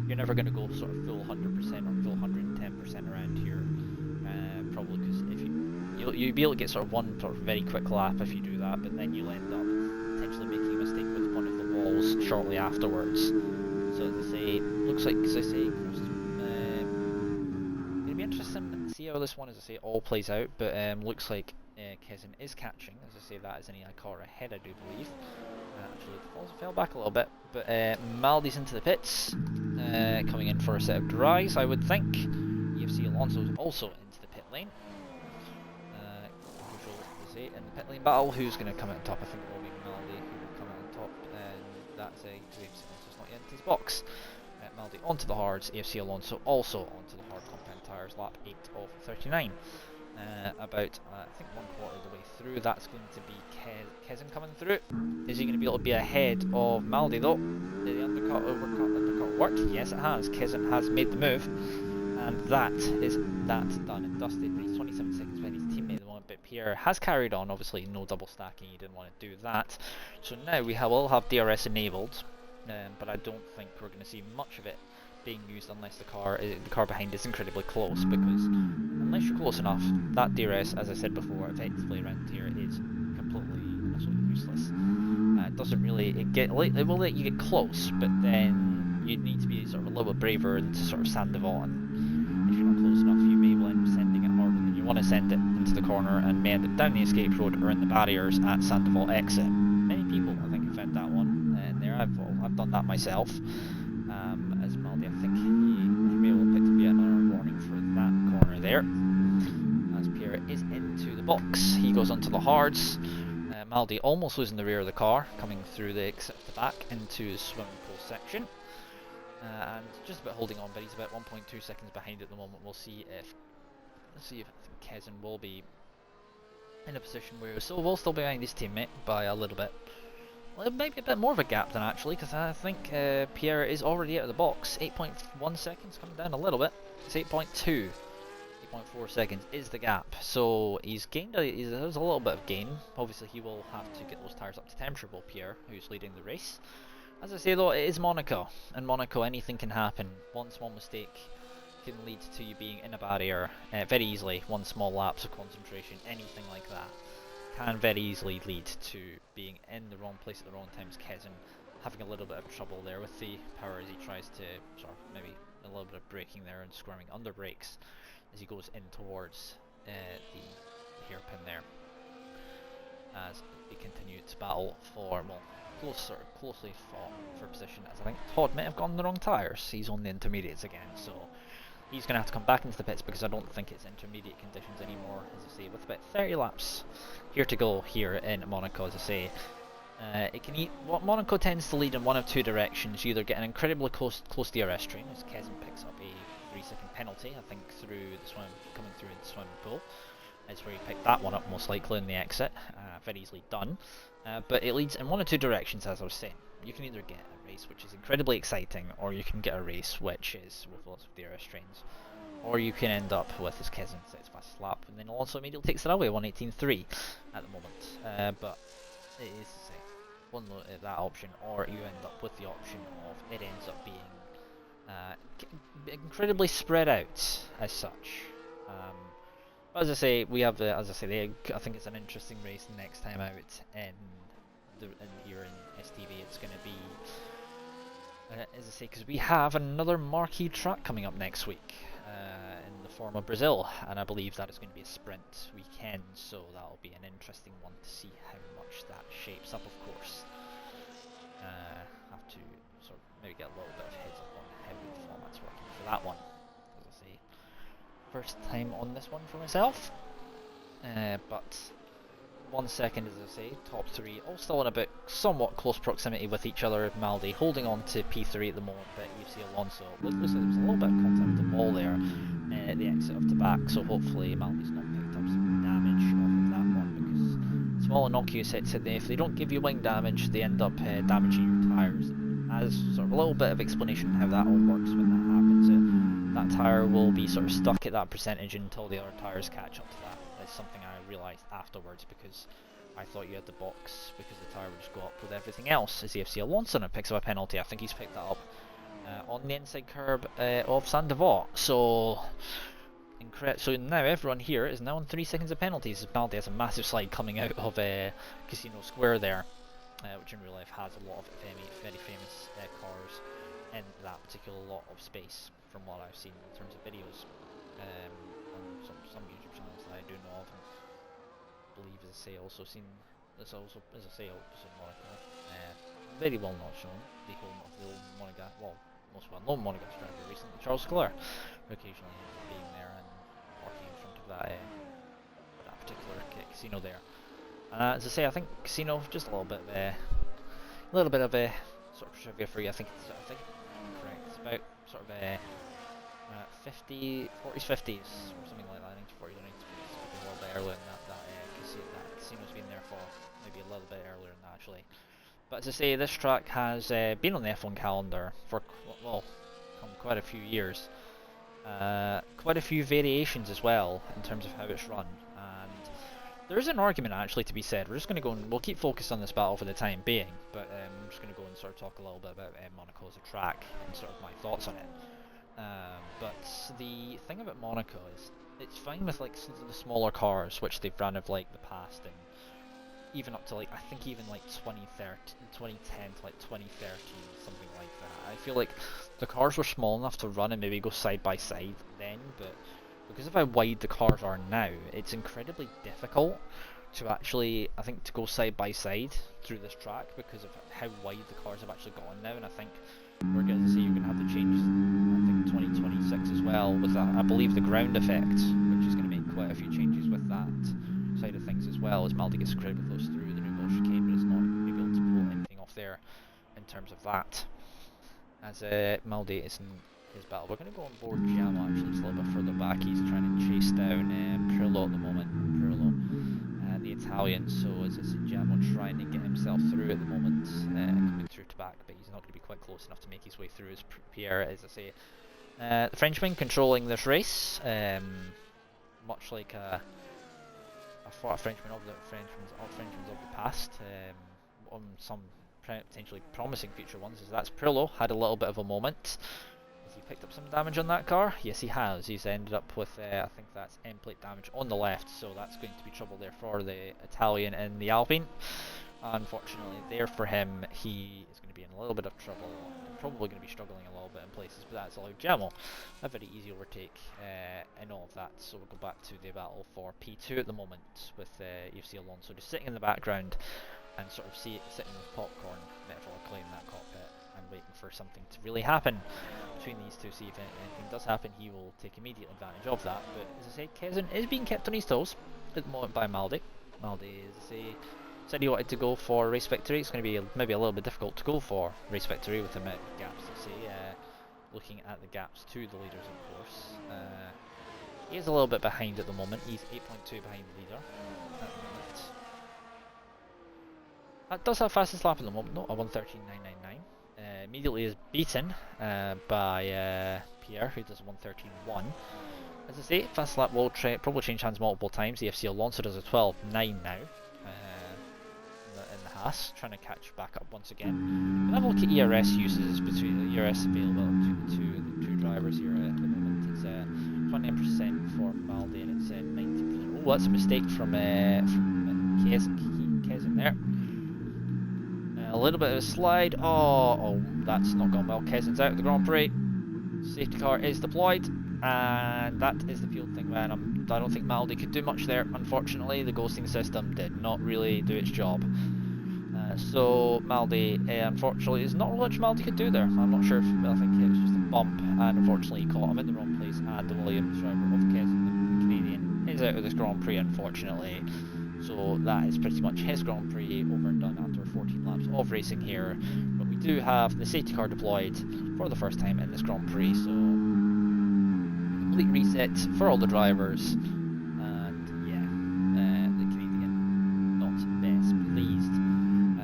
you're never going to go sort of full 100% or full 110% around here. Probably because if you'll be able to get sort of one sort of very quick lap if you do that, but then you'll end up potentially making a mistake with one of the walls shortly afterwards. So as I say, looks like, as I say, it'll be interesting to see how this one, as I say, all plays out, but looks like Kezin is catching. As I say, that is an AI car ahead, I do believe. Actually, fell back a little bit, but Maldi's into the pits, coming in for a set of dries, I would think. EFC Alonso's also into the pit lane. Crucial to say in the pit lane battle, who's going to come out on top? I think it will be Maldi who will come out on top, and that's a EFC Alonso's not yet into his box. Maldi onto the hards, AFC Alonso also onto the hard compound tyres, lap 8 of 39. About, I think, 1/4 of the way through, that's going to be Kezin coming through. Is he going to be able to be ahead of Maldi though? Did the undercut work? Yes, it has. Kezin has made the move, and that is that done and dusted. He's 27 seconds behind his teammate at the moment, but Pierre has carried on. Obviously, no double stacking, he didn't want to do that. So now we will have DRS enabled, but I don't think we're going to see much of it being used unless the car behind is incredibly close, because unless you're close enough, that DRS, as I said before, effectively around here is completely and absolutely useless. It doesn't really, it will let you get close, but then you need to be sort of a little bit braver and to sort of Sandoval, and if you're not close enough, you may end up sending it harder than you want to send it into the corner and may end up down the escape road or in the barriers at Sandoval exit. Many people, I think, have found that one, and there I've done that myself. As Maldi, I think he may well have picked up yet another warning for that corner there. As Pierre is into the box, he goes onto the hards. Maldi almost losing the rear of the car, coming through the exit at the back into the swimming pool section. And just about holding on, but he's about 1.2 seconds behind at the moment. Let's see if I think Kezin will be in a position where he will still be behind his teammate by a little bit. Well, maybe a bit more of a gap than actually, because I think Pierre is already out of the box. 8.1 seconds, coming down a little bit. It's 8.2. 8.4 seconds is the gap. So he's gained, there's a little bit of gain. Obviously he will have to get those tyres up to temperature, Pierre, who's leading the race. As I say though, it is Monaco. In Monaco anything can happen. One small mistake can lead to you being in a barrier very easily. One small lapse of concentration, anything like that can very easily lead to being in the wrong place at the wrong time. As Kezin having a little bit of trouble there with the power as he tries to sort of maybe a little bit of braking there and squirming under brakes as he goes in towards the hairpin there, as they continue to battle for, well, closely fought for position, as I think Todd may have gone the wrong tyres. He's on the intermediates again, so he's going to have to come back into the pits because I don't think it's intermediate conditions anymore, as I say, with about 30 laps here to go here in Monaco, as I say. What Monaco tends to lead in one of two directions. You either get an incredibly close DRS train, as Kezin picks up a 3-second penalty, I think, coming through the swimming pool. Is where he picked that one up most likely in the exit. Very easily done. But it leads in one of two directions, as I was saying. You can either get a race which is incredibly exciting, or you can get a race which is with lots of DRS trains. Or you can end up with his Kezin sets fast lap, and then also immediately takes it away, 1:18.3 at the moment. But it is to say, one that option, or you end up with the option of it ends up being incredibly spread out as such. But as I say, we have I think it's an interesting race the next time out here in STB. It's going to be, as I say, because we have another marquee track coming up next week in the form of Brazil, and I believe that is going to be a sprint weekend, so that'll be an interesting one to see how much that shapes up, of course. Have to sort of maybe get a little bit of heads up on how the format's working for that one. As I say, first time on this one for myself, but 1 second, as I say, top three all still in a bit somewhat close proximity with each other. Maldi holding on to P3 at the moment, but EFC Alonso looks like there was a little bit of contact with the wall there at the exit of the back, so hopefully Maldi's not picked up some damage off of that one, because small innocuous hits, if they don't give you wing damage, they end up damaging your tyres. As sort of a little bit of explanation how that all works when that happens, that tyre will be sort of stuck at that percentage until the other tyres catch up to that. That's something I realised afterwards, because I thought you had the box because the tyre would just go up with everything else. As EFC Alonso picks up a penalty, I think he's picked that up on the inside curb of Sandoval. So now everyone here is now on 3 seconds of penalties. Maldi has a massive slide coming out of Casino Square there, which in real life has a lot of very famous cars in that particular lot of space, from what I've seen in terms of videos on some YouTube channels that I do know of, and as I say, also seen this also, as I say, also in Monaco. Very well not shown, the home of the old Monegasque, well, most well-known Monegasque driver recently, Charles Leclerc, who occasionally ends up being there and parking in front of that particular casino there. As I say, I think casino just a little bit of a sort of trivia for you. I think I'm correct. It's about sort of a 40s, 50s, or something like that. I think 40s or 90s. It's a little bit earlier than that casino's been there for maybe a little bit earlier than that, actually. But as I say, this track has been on the F1 calendar for, well, quite a few years. Quite a few variations as well in terms of how it's run. And there is an argument actually to be said. We're just going to go and we'll keep focused on this battle for the time being, but I'm just going to go and sort of talk a little bit about Monaco as a track and sort of my thoughts on it. But the thing about Monaco is it's fine with like the smaller cars, which they've run of like the past and even up to like I think even like 2010 to like 2013, something like that. I feel like the cars were small enough to run and maybe go side by side then, but because of how wide the cars are now, it's incredibly difficult to actually, I think, to go side by side through this track because of how wide the cars have actually gone now. And I think we're going to see you're going to have the changes, I think 2026 as well, with that, I believe the ground effect, which is going to make quite a few changes with that side of things as well, as Maldi gets credit with those through the new ball chicane, but it's not going to be able to pull anything off there in terms of that. As Maldi is in his battle, we're going to go on board Giamo actually, just a little bit further back. He's trying to chase down Pirlo at the moment. Pirlo, the Italian, so as I said, Giamo trying to get himself through at the moment, coming through to back, but he's not going to be quite close enough to make his way through as Pierre, as I say. The Frenchman controlling this race, much like a Frenchman of the past, on some potentially promising future ones. As that's Pirlo had a little bit of a moment. Has he picked up some damage on that car? Yes, he has. He's ended up with I think that's end plate damage on the left, so that's going to be trouble there for the Italian in the Alpine. Unfortunately, there for him, he is going to be in a little bit of trouble and probably going to be struggling a little bit in places, but that's allowed Giamo a very easy overtake in all of that. So we'll go back to the battle for P2 at the moment with UFC Alonso just sitting in the background and sort of sitting with popcorn, metaphorically, in that cockpit and waiting for something to really happen between these two. See if anything does happen, he will take immediate advantage of that. But as I say, Kezin is being kept on his toes at the moment by Maldi. Maldi, as I say, said he wanted to go for race victory. It's going to be maybe a little bit difficult to go for race victory with the amount of gaps to see. Looking at the gaps to the leaders, of course. He is a little bit behind at the moment. He's 8.2 behind the leader at the moment. That does have fastest lap at the moment, though, a 1:13.999. Immediately is beaten by Pierre, who does a 1:13.1. As I say, fastest lap will probably change hands multiple times. The FC Alonso does a 12.9 now. In the Haas, trying to catch back up once again. And have a look at ERS uses between the ERS availability between the two drivers here at the moment. It's 29% for Maldi and it's 90%. Oh, that's a mistake from Kezin there. A little bit of a slide. Oh, that's not gone well. Kezin's out of the Grand Prix. Safety car is deployed, and that is the field thing, man. I don't think Maldi could do much there. Unfortunately, the ghosting system did not really do its job. So Maldi, unfortunately, there's not much Maldi could do there. I'm not sure if, I think it was just a bump, and unfortunately he caught him in the wrong place, and the Williams driver of Kezin, the Canadian, is out of this Grand Prix, unfortunately. So that is pretty much his Grand Prix over and done after 14 laps of racing here. But we do have the safety car deployed for the first time in this Grand Prix, so complete reset for all the drivers. And yeah, the Canadian not best pleased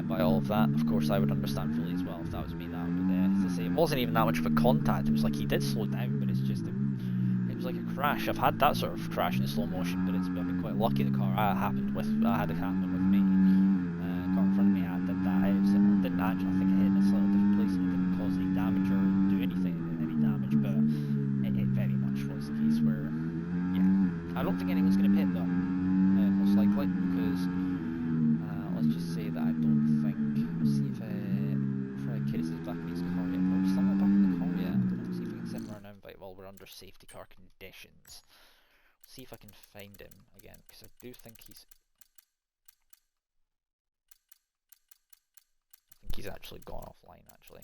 by all of that. Of course, I would understand fully as well if that was me. That would, as I say, it wasn't even that much of a contact. It was like he did slow down, but it's just it was like a crash. I've had that sort of crash in slow motion, but I've been quite lucky. The car I had it happen with me. The car in front of me had did that. It didn't actually. I think it hit in a slightly different place and it didn't cause any damage or do any damage, but it very much was the case where, yeah, I don't think anyone's going to pit though, most likely, because let's just say that I don't think. Let's see if Fred Kiddis is back in his car yet. No, he's still not back in the car yet. Let's see if we can send him around invite while we're under safety car conditions. See if I can find him again, because I do think he's he's actually gone offline, actually.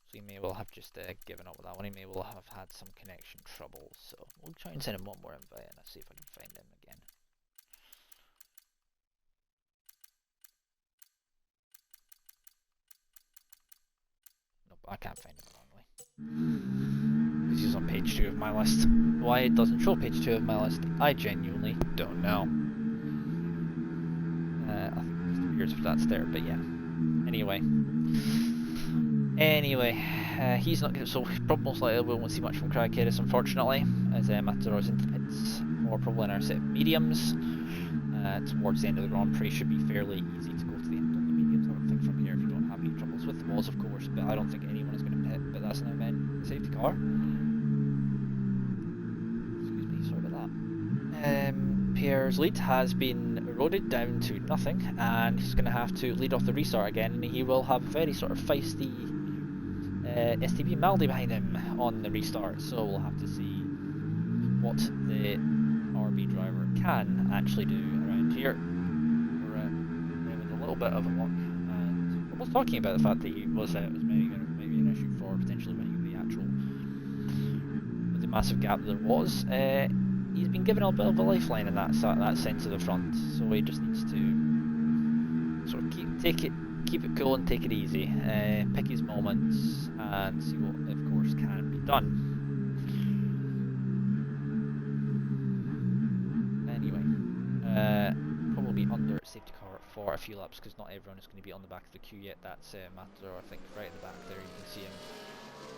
So he may well have just given up with that one. He may well have had some connection trouble. So we'll try and send him one more invite and see if I can find him again. Nope, I can't find him wrongly. Because he's on page 2 of my list. Why it doesn't show page 2 of my list, I genuinely don't know. I think it just appears if that's there, but yeah. Anyway, he's not going to, so most likely we won't see much from Crackheadis, unfortunately, as Matador's into the pits, or probably in our set of mediums. Towards the end of the Grand Prix should be fairly easy to go to the end on the mediums, I would think, from here, if you don't have any troubles with the walls, of course, but I don't think anyone is going to pit, but that's an event safety car. Excuse me, sorry about that. Pierre's lead has been eroded down to nothing, and he's going to have to lead off the restart again, and he will have a very sort of feisty STB Maldi behind him on the restart, so we'll have to see what the RB driver can actually do around here. We're having a little bit of a luck, and I was talking about the fact that he was maybe an issue for potentially winning the actual, with the massive gap there was. He's been given a bit of a lifeline in that sense of the front, so he just needs to sort of keep it cool and take it easy, pick his moments, and see what, of course, can be done. Anyway, probably under safety car for a few laps, because not everyone is going to be on the back of the queue yet. That's Matador, I think, right at the back there. You can see him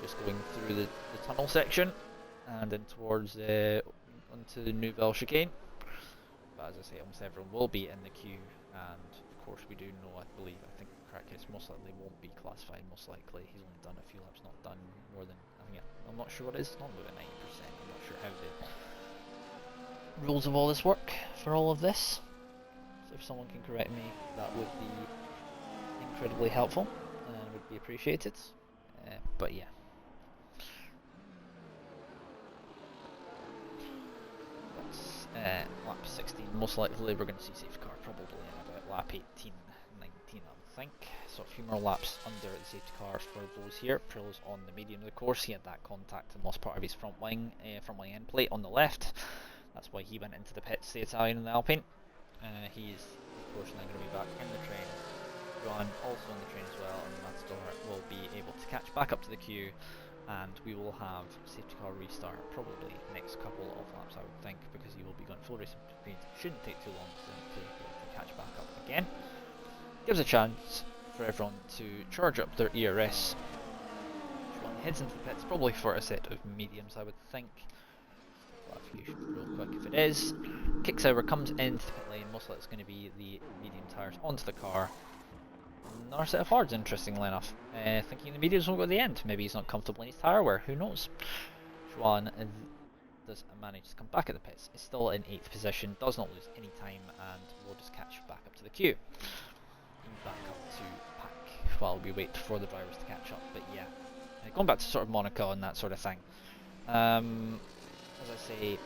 just going through the tunnel section, and then towards onto the Nouvelle chicane. But as I say, almost everyone will be in the queue, and of course we do know, I think Crackheadis most likely won't be classified, most likely. He's only done a few laps, not done more than, I'm not sure what it is, not more than 90%, I'm not sure how the rules of all this work for all of this. So if someone can correct me, that would be incredibly helpful, and would be appreciated. But yeah. Lap 16, most likely we're going to see safety car probably in about lap 18, 19 I would think. So a few more laps under the safety car for those here. Prillo's on the medium of the course, he had that contact and lost part of his front wing end plate on the left. That's why he went into the pits, the Italian and the Alpine. He is of course now going to be back in the train. Johan also on the train as well, and Matador will be able to catch back up to the queue, and we will have safety car restart probably next couple of laps, I would think, because he will be going full racing speed. Shouldn't take too long for him to catch back up again. Gives a chance for everyone to charge up their ERS. Johan heads into the pits probably for a set of mediums, I would think. Clarification real quick if it is. Kicksauer comes into the pit lane, most likely it's going to be the medium tyres onto the car. Another set of hards, interestingly enough. Thinking the mediums won't go to the end. Maybe he's not comfortable in his tyre wear, who knows. Juan does manage to come back at the pits. Is still in 8th position, does not lose any time, and will just catch back up to the queue. Back up to pack while we wait for the drivers to catch up. But yeah, going back to sort of Monaco and that sort of thing. As I say,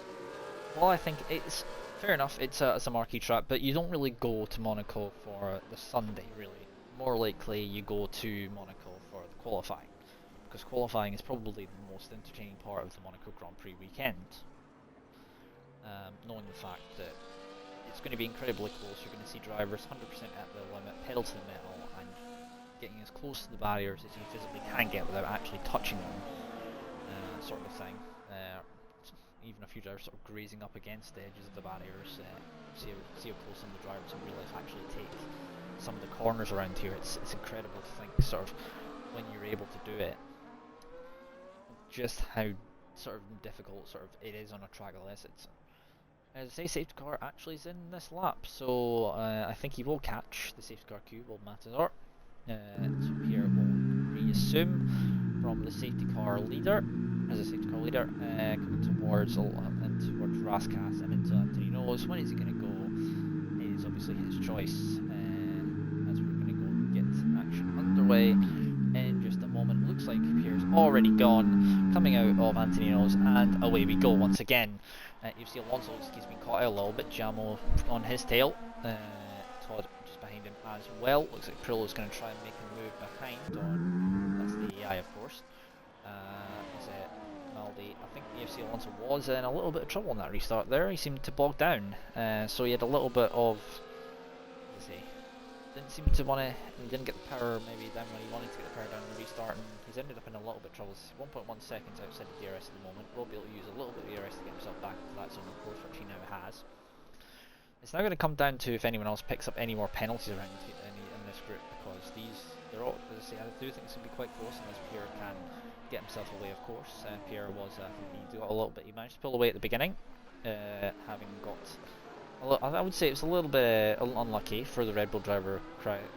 well, I think it's fair enough, it's a marquee track, but you don't really go to Monaco for the Sunday, really. More likely you go to Monaco for the qualifying, because qualifying is probably the most entertaining part of the Monaco Grand Prix weekend. Knowing the fact that it's going to be incredibly close, you're going to see drivers 100% at the limit, pedal to the metal, and getting as close to the barriers as you physically can get without actually touching them, sort of thing. Even a few drivers sort of grazing up against the edges of the barriers, see how close some of the drivers in real life actually take some of the corners around here. It's incredible to think sort of when you're able to do it, just how sort of difficult sort of it is on a track like this. It's, as I say, safety car actually is in this lap, so I think he will catch the safety car queue, will Matador. So here it will reassume from the safety car leader, as a safety car leader, coming towards Raskas and into Antoninos. When is he going to go? It is obviously his choice, as we're going to go get action underway in just a moment. Looks like Pierre's already gone, coming out of Antoninos, and away we go once again. You see Alonso, he's been caught out a little bit, Jamo on his tail, Todd just behind him as well. Looks like Prillo's going to try and make a move behind on, that's the AI of course. Is it Maldi? I think AFC Alonso was in a little bit of trouble in that restart there. He seemed to bog down, so he had a little bit of, let's see, didn't seem to want to, he didn't get the power maybe down when he wanted to get the power down in the restart, and he's ended up in a little bit of trouble. 1.1 seconds outside of DRS at the moment. Will be able to use a little bit of DRS to get himself back into that zone of course, which he now has. It's now going to come down to if anyone else picks up any more penalties around in this group, because they're all, as I say, I do think it's going to be quite close unless Pierre can get himself away, of course. Pierre was, he got a little bit, he managed to pull away at the beginning, having got, I would say it was a little bit unlucky for the Red Bull driver, Krakis.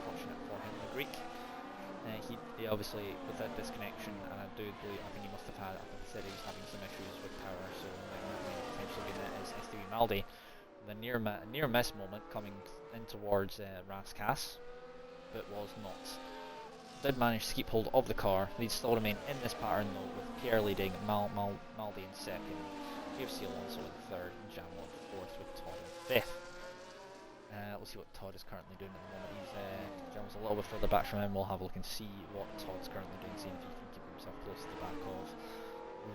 Unfortunate for him, the Greek. He obviously, with that disconnection, and I think he must have had, I think he said he was having some issues with power, so that may potentially be that as STB Maldi. The near miss moment coming in towards Raskas, but was not. Did manage to keep hold of the car. They'd still remain in this pattern though, with Pierre leading, Maldi in second, AFC Alonso in third, and Jamo in fourth, with Todd in fifth. We'll see what Todd is currently doing at the moment. Jamo's a little bit further back from him. We'll have a look and see what Todd's currently doing, seeing if he can keep himself close to the back of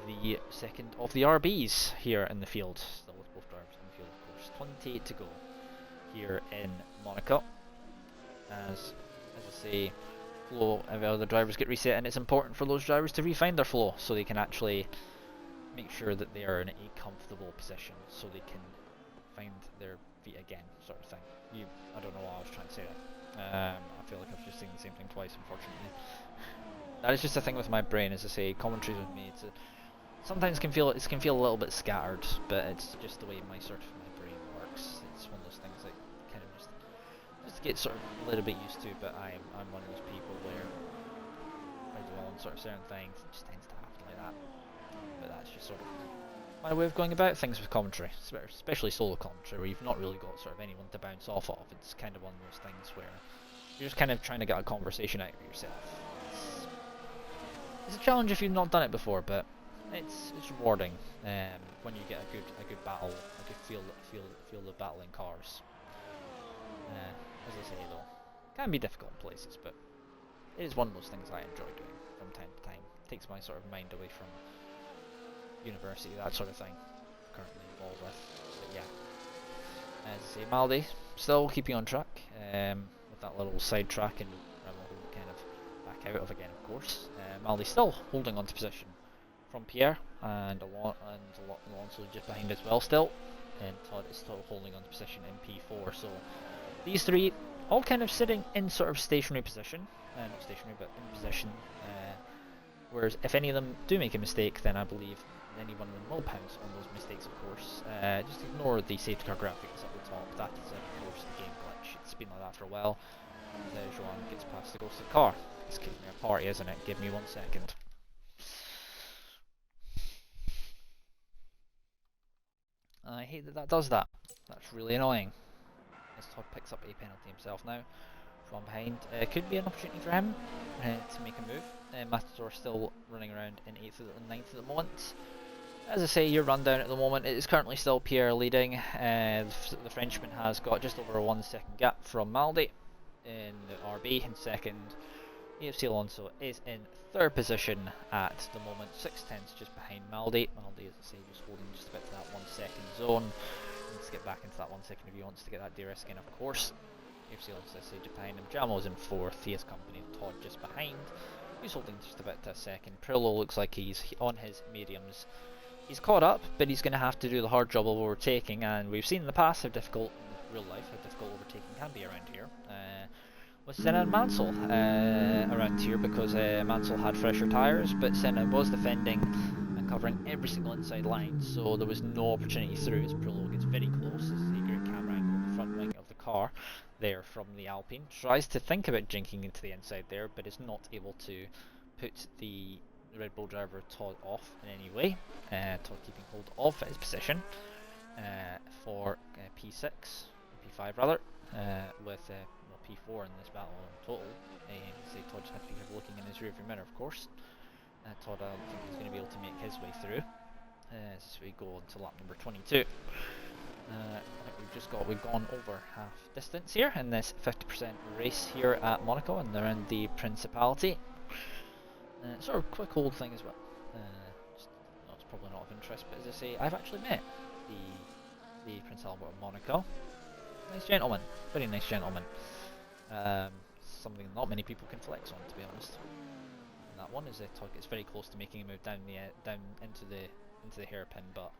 the second of the RBs here in the field. Still with both drivers in the field, of course. 20 to go here in Monaco. As I say, flow of other drivers get reset, and it's important for those drivers to refine their flow so they can actually make sure that they are in a comfortable position, so they can find their feet again, sort of thing. I don't know why I was trying to say that. I feel like I've just seen the same thing twice, unfortunately. That is just a thing with my brain, as I say, commentaries with me. Sometimes can feel a little bit scattered, but it's just the way my brain works. It's one of those things that kind of just get sort of a little bit used to. But I'm one of those people where I dwell on sort of certain things. It just tends to happen like that. But that's just sort of my way of going about things with commentary, especially solo commentary, where you've not really got sort of anyone to bounce off of. It's kind of one of those things where you're just kind of trying to get a conversation out of yourself. It's a challenge if you've not done it before, but it's rewarding when you get a good battle, a good feel of battling cars. As I say though, can be difficult in places, but it is one of those things I enjoy doing from time to time. It takes my sort of mind away from university, that sort of thing, currently involved with. But yeah, as I say, Maldi still keeping on track with that little side track, and we'll kind of back out of again, of course. Maldi still holding on to position from Pierre, and Alonso just behind as well still, and Todd is still holding on to position in P4. So these three all kind of sitting in sort of stationary position, not stationary but in position, whereas if any of them do make a mistake, then I believe any one of them will pounce on those mistakes, of course. Just ignore the safety car graphics at the top. That is, of course, the game glitch. It's been like that for a while. And Joan gets past the ghost of the car. It's giving me a party, isn't it? Give me 1 second. I hate that does that. That's really annoying. As Todd picks up a penalty himself now from behind. Could be an opportunity for him to make a move. Matador still running around in 8th and 9th at the moment. As I say, your rundown at the moment, it is currently still Pierre leading. The Frenchman has got just over a 1 second gap from Maldi in the RB in second. AFC Alonso is in third position at the moment, 6/10 just behind Maldi. Maldi, as I say, was holding just about to that 1 second zone. Needs to get back into that 1 second if he wants to get that DRS again, of course. AFC Alonso, as I say, just behind him. Jamo's in fourth. He has company of Todd just behind. He's holding just about to a second. Prillo looks like he's on his mediums. He's caught up, but he's going to have to do the hard job of overtaking, and we've seen in the past how difficult, in real life, how difficult overtaking can be around here. With Senna and Mansell around here, because Mansell had fresher tyres, but Senna was defending and covering every single inside line, so there was no opportunity through as Prillo gets very close. This is a great camera angle on the front wing of the car there from the Alpine. Tries to think about jinking into the inside there, but is not able to put the Red Bull driver Todd off in any way. Todd keeping hold of his position for P6, P5 rather, with P4 in this battle in total. Todd just had to be looking in his rearview mirror, of course. Todd, I don't think he's going to be able to make his way through as we go on to lap number 22. I think we've just we've gone over half distance here in this 50% race here at Monaco, and they're in the Principality. Sort of quick old thing as well. It's probably not of interest, but as I say, I've actually met the Prince Albert of Monaco. Nice gentleman, very nice gentleman. Something not many people can flex on, to be honest. And that one is it's very close to making a move down into the hairpin, but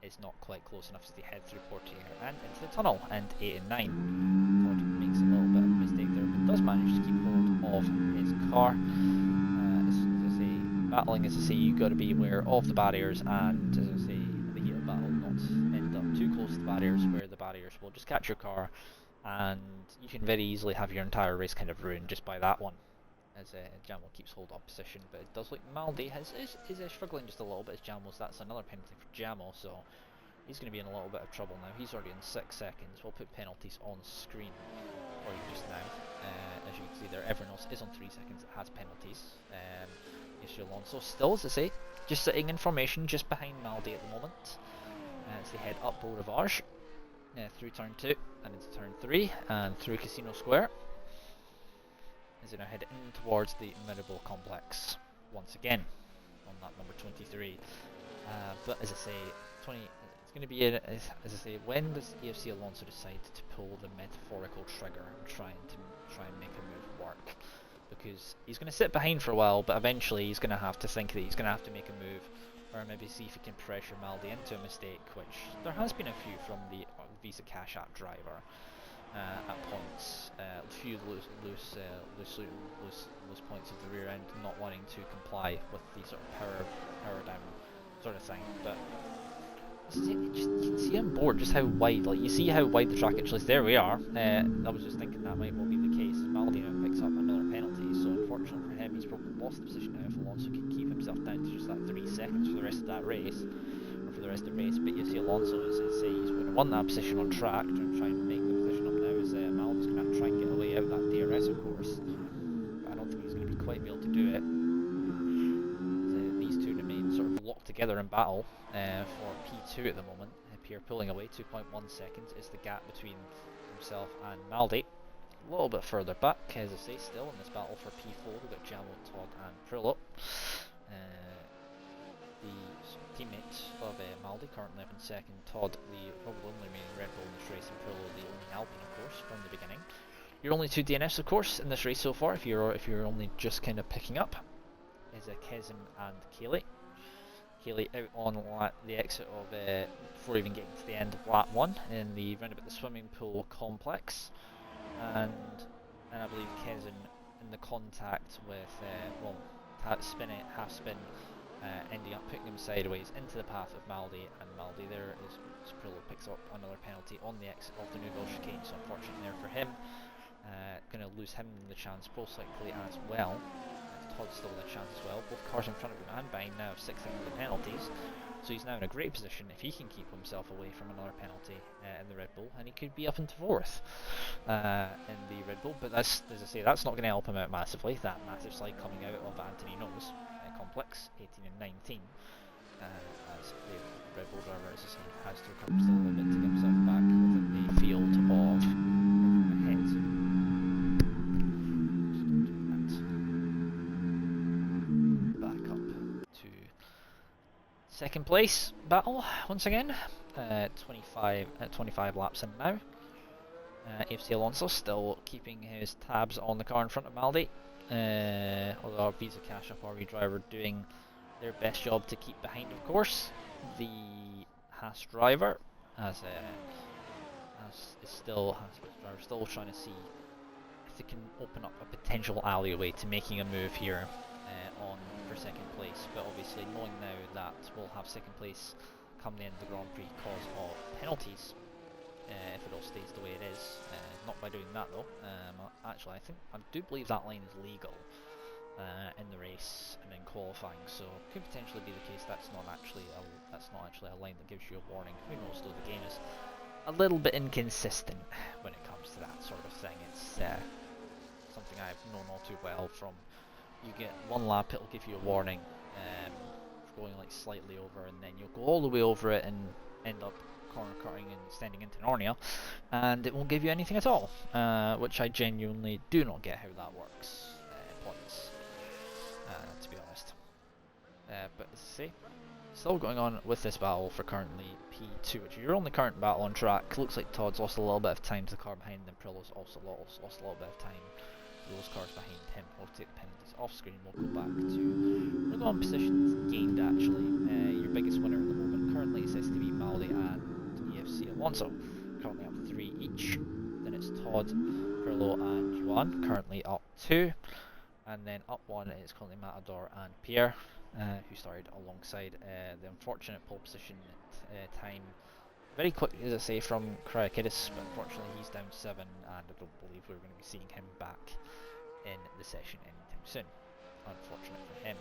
it's not quite close enough as they head through Portier and into the tunnel. And 8 and 9, Todd makes a little bit of a mistake there, but does manage to keep hold of his car. As I say, battling, as I say, you've got to be aware of the barriers, and as I say, in the heat of battle, not end up too close to the barriers, where the barriers will just catch your car, and you can very easily have your entire race kind of ruined just by that one. As Jamel keeps hold of position, but it does look Maldi is struggling just a little bit as Jamel's. That's another penalty for Jamel, so he's going to be in a little bit of trouble now. He's already in 6 seconds. We'll put penalties on screen for you just now. As you can see there, everyone else is on 3 seconds that has penalties. Yes, Alonso still, as I say, just sitting in formation just behind Maldi at the moment. As they head up Beau Rivage through turn 2 and into turn 3 and through Casino Square. As they now head in towards the Mirabel complex once again on that number 23. But as I say, it's going to be as I say, when does AFC Alonso decide to pull the metaphorical trigger and try and make a move work? Because he's going to sit behind for a while, but eventually he's going to have to think that he's going to have to make a move, or maybe see if he can pressure Maldi into a mistake, which there has been a few from the Visa Cash App driver. At points, a few loose points of the rear end, not wanting to comply with the sort of power down sort of thing. But you can see on board just how wide, like you see how wide the track actually is. There we are. I was just thinking that might well be the case. Maldi now picks up another penalty, so unfortunately for him, he's probably lost the position now. If Alonso can keep himself down to just that 3 seconds for the rest of that race, or for the rest of the race, but you see Alonso is say he's going to want that position on track to try and make the position up now. Maldi's going to have to try and get away out of that DRS, of course, but I don't think he's going to be quite able to do it. These two remain sort of locked together in battle for P2 at the moment. Pierre pulling away. 2.1 seconds is the gap between himself and Maldi. A little bit further back, as I say, still in this battle for P4, we've got Jamo, Todd and Prillo. The teammates of Maldi currently up in second. Todd, the probably only remaining Red Bull in this race, and Prillo, the only Alpine, of course, from the beginning. Your only 2 DNFs, of course, in this race so far, if you're only just kind of picking up, is Kezem and Kaylee. Kaylee out on the exit of before even getting to the end of lap 1 in the roundabout the swimming pool complex, and I believe Kezem in the contact with half spin. Ending up putting him sideways into the path of Maldi, and Maldi there is Prillo picks up another penalty on the exit of the Nouvelle chicane, so unfortunately there for him. Going to lose him the chance most likely as well. Todd's still with a chance as well. Both cars in front of him and behind now have 6 seconds of penalties, so he's now in a great position if he can keep himself away from another penalty in the Red Bull, and he could be up into 4th in the Red Bull. But that's, as I say, that's not going to help him out massively. That massive slide coming out of Anthony Nose complex 18 and 19, as the Red Bull driver, as I say, has to recover still a little bit to get himself back within the field of ahead. Back up to second place battle once again. 25 laps in now. AFC Alonso still keeping his tabs on the car in front of Maldi. Although our Visa Cash Up RV driver doing their best job to keep behind, of course. The Haas driver is still trying to see if they can open up a potential alleyway to making a move here on for second place. But obviously, knowing now that we'll have second place come the end of the Grand Prix because of penalties. If it all stays the way it is, not by doing that though. Actually, I do believe that line is legal in the race and in qualifying, so could potentially be the case. That's not actually a line that gives you a warning. Who knows though? The game is a little bit inconsistent when it comes to that sort of thing. It's something I've known all too well. From you get one lap, it'll give you a warning for going like slightly over, and then you'll go all the way over it and end up corner cutting and extending into Narnia, and it won't give you anything at all, which I genuinely do not get how that works. Points, to be honest. But as I say, still going on with this battle for currently P2, which is your only current battle on track. Looks like Todd's lost a little bit of time to the car behind them. Prillo's also lost a little bit of time. Those cars behind him will take the penalties off screen. We'll go back to we're on positions gained actually. Your biggest winner at the moment currently is STB, Maldi and EFC Alonso, currently up 3 each. Then it's Todd, Prillo and Juan, currently up 2. And then up 1 is currently Matador and Pierre, who started alongside the unfortunate pole position time. Very quickly, as I say, from Kyriakidis, but unfortunately he's down 7, and I don't believe we're going to be seeing him back in the session anytime soon. Unfortunate for him.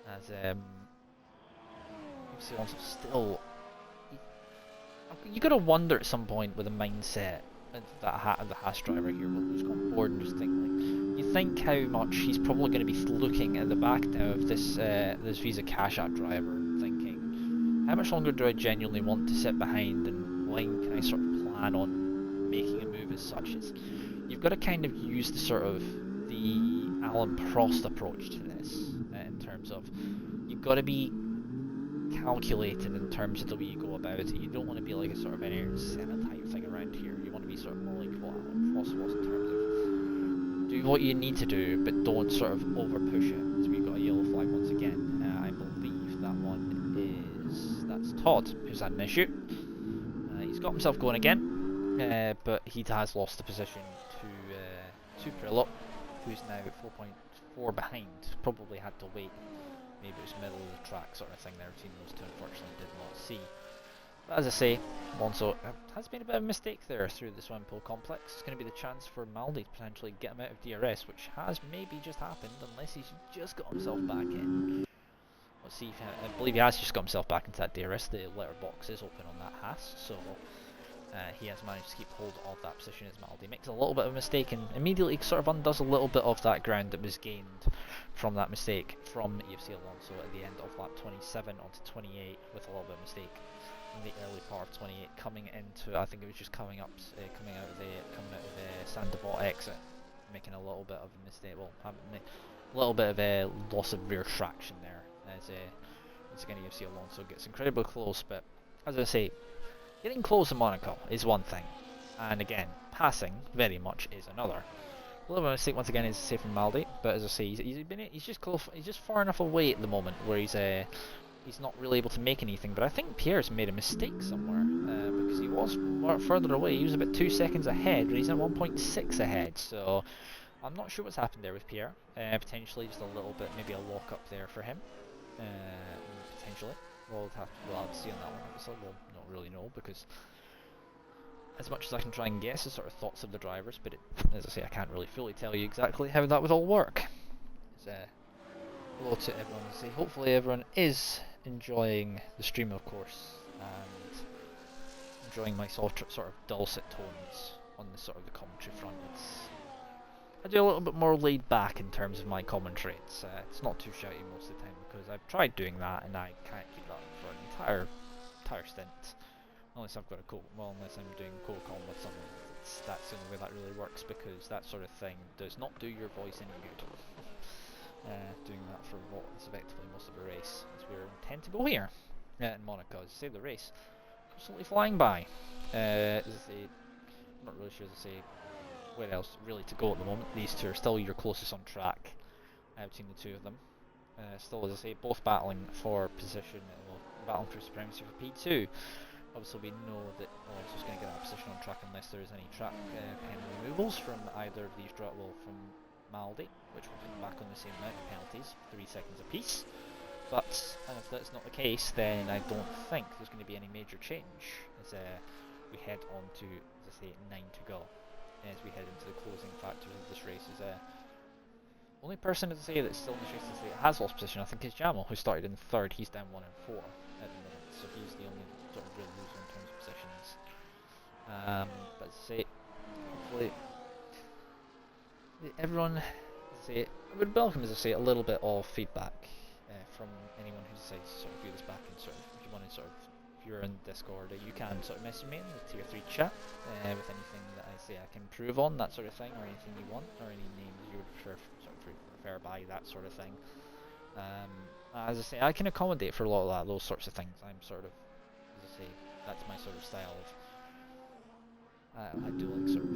As Alonso still, you gotta wonder at some point with the mindset of that the Haas driver here, who's gone board and just think like, you think how much he's probably going to be looking at the back now of this this Visa Cash App driver, thinking, how much longer do I genuinely want to sit behind, and when can I sort of plan on making a move as such? You've got to kind of use the sort of the Alan Prost approach to this, in terms of you've got to be calculated in terms of the way you go about it. You don't want to be like a sort of an Senna type thing around here. You want to be sort of more like what Alan Prost was in terms of do what you need to do, but don't sort of over push it. So we've got a yellow flag once again. I believe that one that's Todd who's had an issue. He's got himself going again, but he has lost the position to Prillo, who's now 4.4 behind. Probably had to wait. Maybe it was middle of the track sort of thing there between those two. Unfortunately, did not see. But as I say, Alonso has been a bit of a mistake there through the swim pool complex. It's going to be the chance for Maldi to potentially get him out of DRS, which has maybe just happened, unless he's just got himself back in. Let's see if I believe he has just got himself back into that DRS. The letterbox is open on that Haas, so he has managed to keep hold of that position as Maldi. Makes a little bit of a mistake and immediately sort of undoes a little bit of that ground that was gained from that mistake from EFC Alonso at the end of lap 27 onto 28 with a little bit of mistake in the early part of 28, coming into, I think it was just coming out of the Sandoval exit, making a little bit of a mistake. Well, a little bit of a loss of rear traction there as once again EFC Alonso gets incredibly close. But as I say, getting close in Monaco is one thing, and again, passing very much is another. A little bit of a mistake once again is safe from Maldi, but as I say, he's just close, he's just far enough away at the moment where he's not really able to make anything. But I think Pierre's made a mistake somewhere, because he was further away. He was about 2 seconds ahead, but he's at 1.6 ahead. So I'm not sure what's happened there with Pierre. Potentially just a little bit, maybe a lock up there for him. Potentially. We'll have to see on that one, obviously. We'll not really know, because as much as I can try and guess the sort of thoughts of the drivers, but as I say, I can't really fully tell you exactly how that would all work. Hello to everyone. Hopefully everyone is enjoying the stream, of course, and enjoying my sort of dulcet tones on the sort of the commentary front. I do a little bit more laid back in terms of my commentary. It's not too shouty most of the time, because I've tried doing that and I can't keep that for an entire stint. Unless I've got unless I'm doing co-com with someone. That's the only way that really works, because that sort of thing does not do your voice any good. Doing that for what is effectively most of a race, as we intend to go here in Monaco. As I say, the race absolutely flying by. As I say, I'm not really sure, as I say, where else really to go at the moment. These two are still your closest on track between the two of them. Still, as I say, both battling for position, battling for supremacy for P2. Obviously, we know that Alonso's going to get that position on track unless there is any track pen removals from either of these, from Maldi, which will put them back on the same amount of penalties, 3 seconds apiece. But if that's not the case, then I don't think there's going to be any major change as we head on to, as I say, 9 to go. As we head into the closing factors of this race, is only person, as I say, that's still in this race that has lost position, I think, is Jamal, who started in 3rd. He's down 1 and 4 at the moment, so he's the only sort of real loser in terms of positions. But as I say, hopefully everyone, as I say, I would welcome, as I say, a little bit of feedback from anyone who decides to sort of view this back, and sort of, if you want to sort of if you're in Discord, you can sort of message me in the tier 3 chat with anything that I say I can improve on, that sort of thing, or anything you want, or any names you would refer by, that sort of thing. As I say, I can accommodate for a lot of that, those sorts of things. I'm sort of, as I say, that's my sort of style of. I do like sort of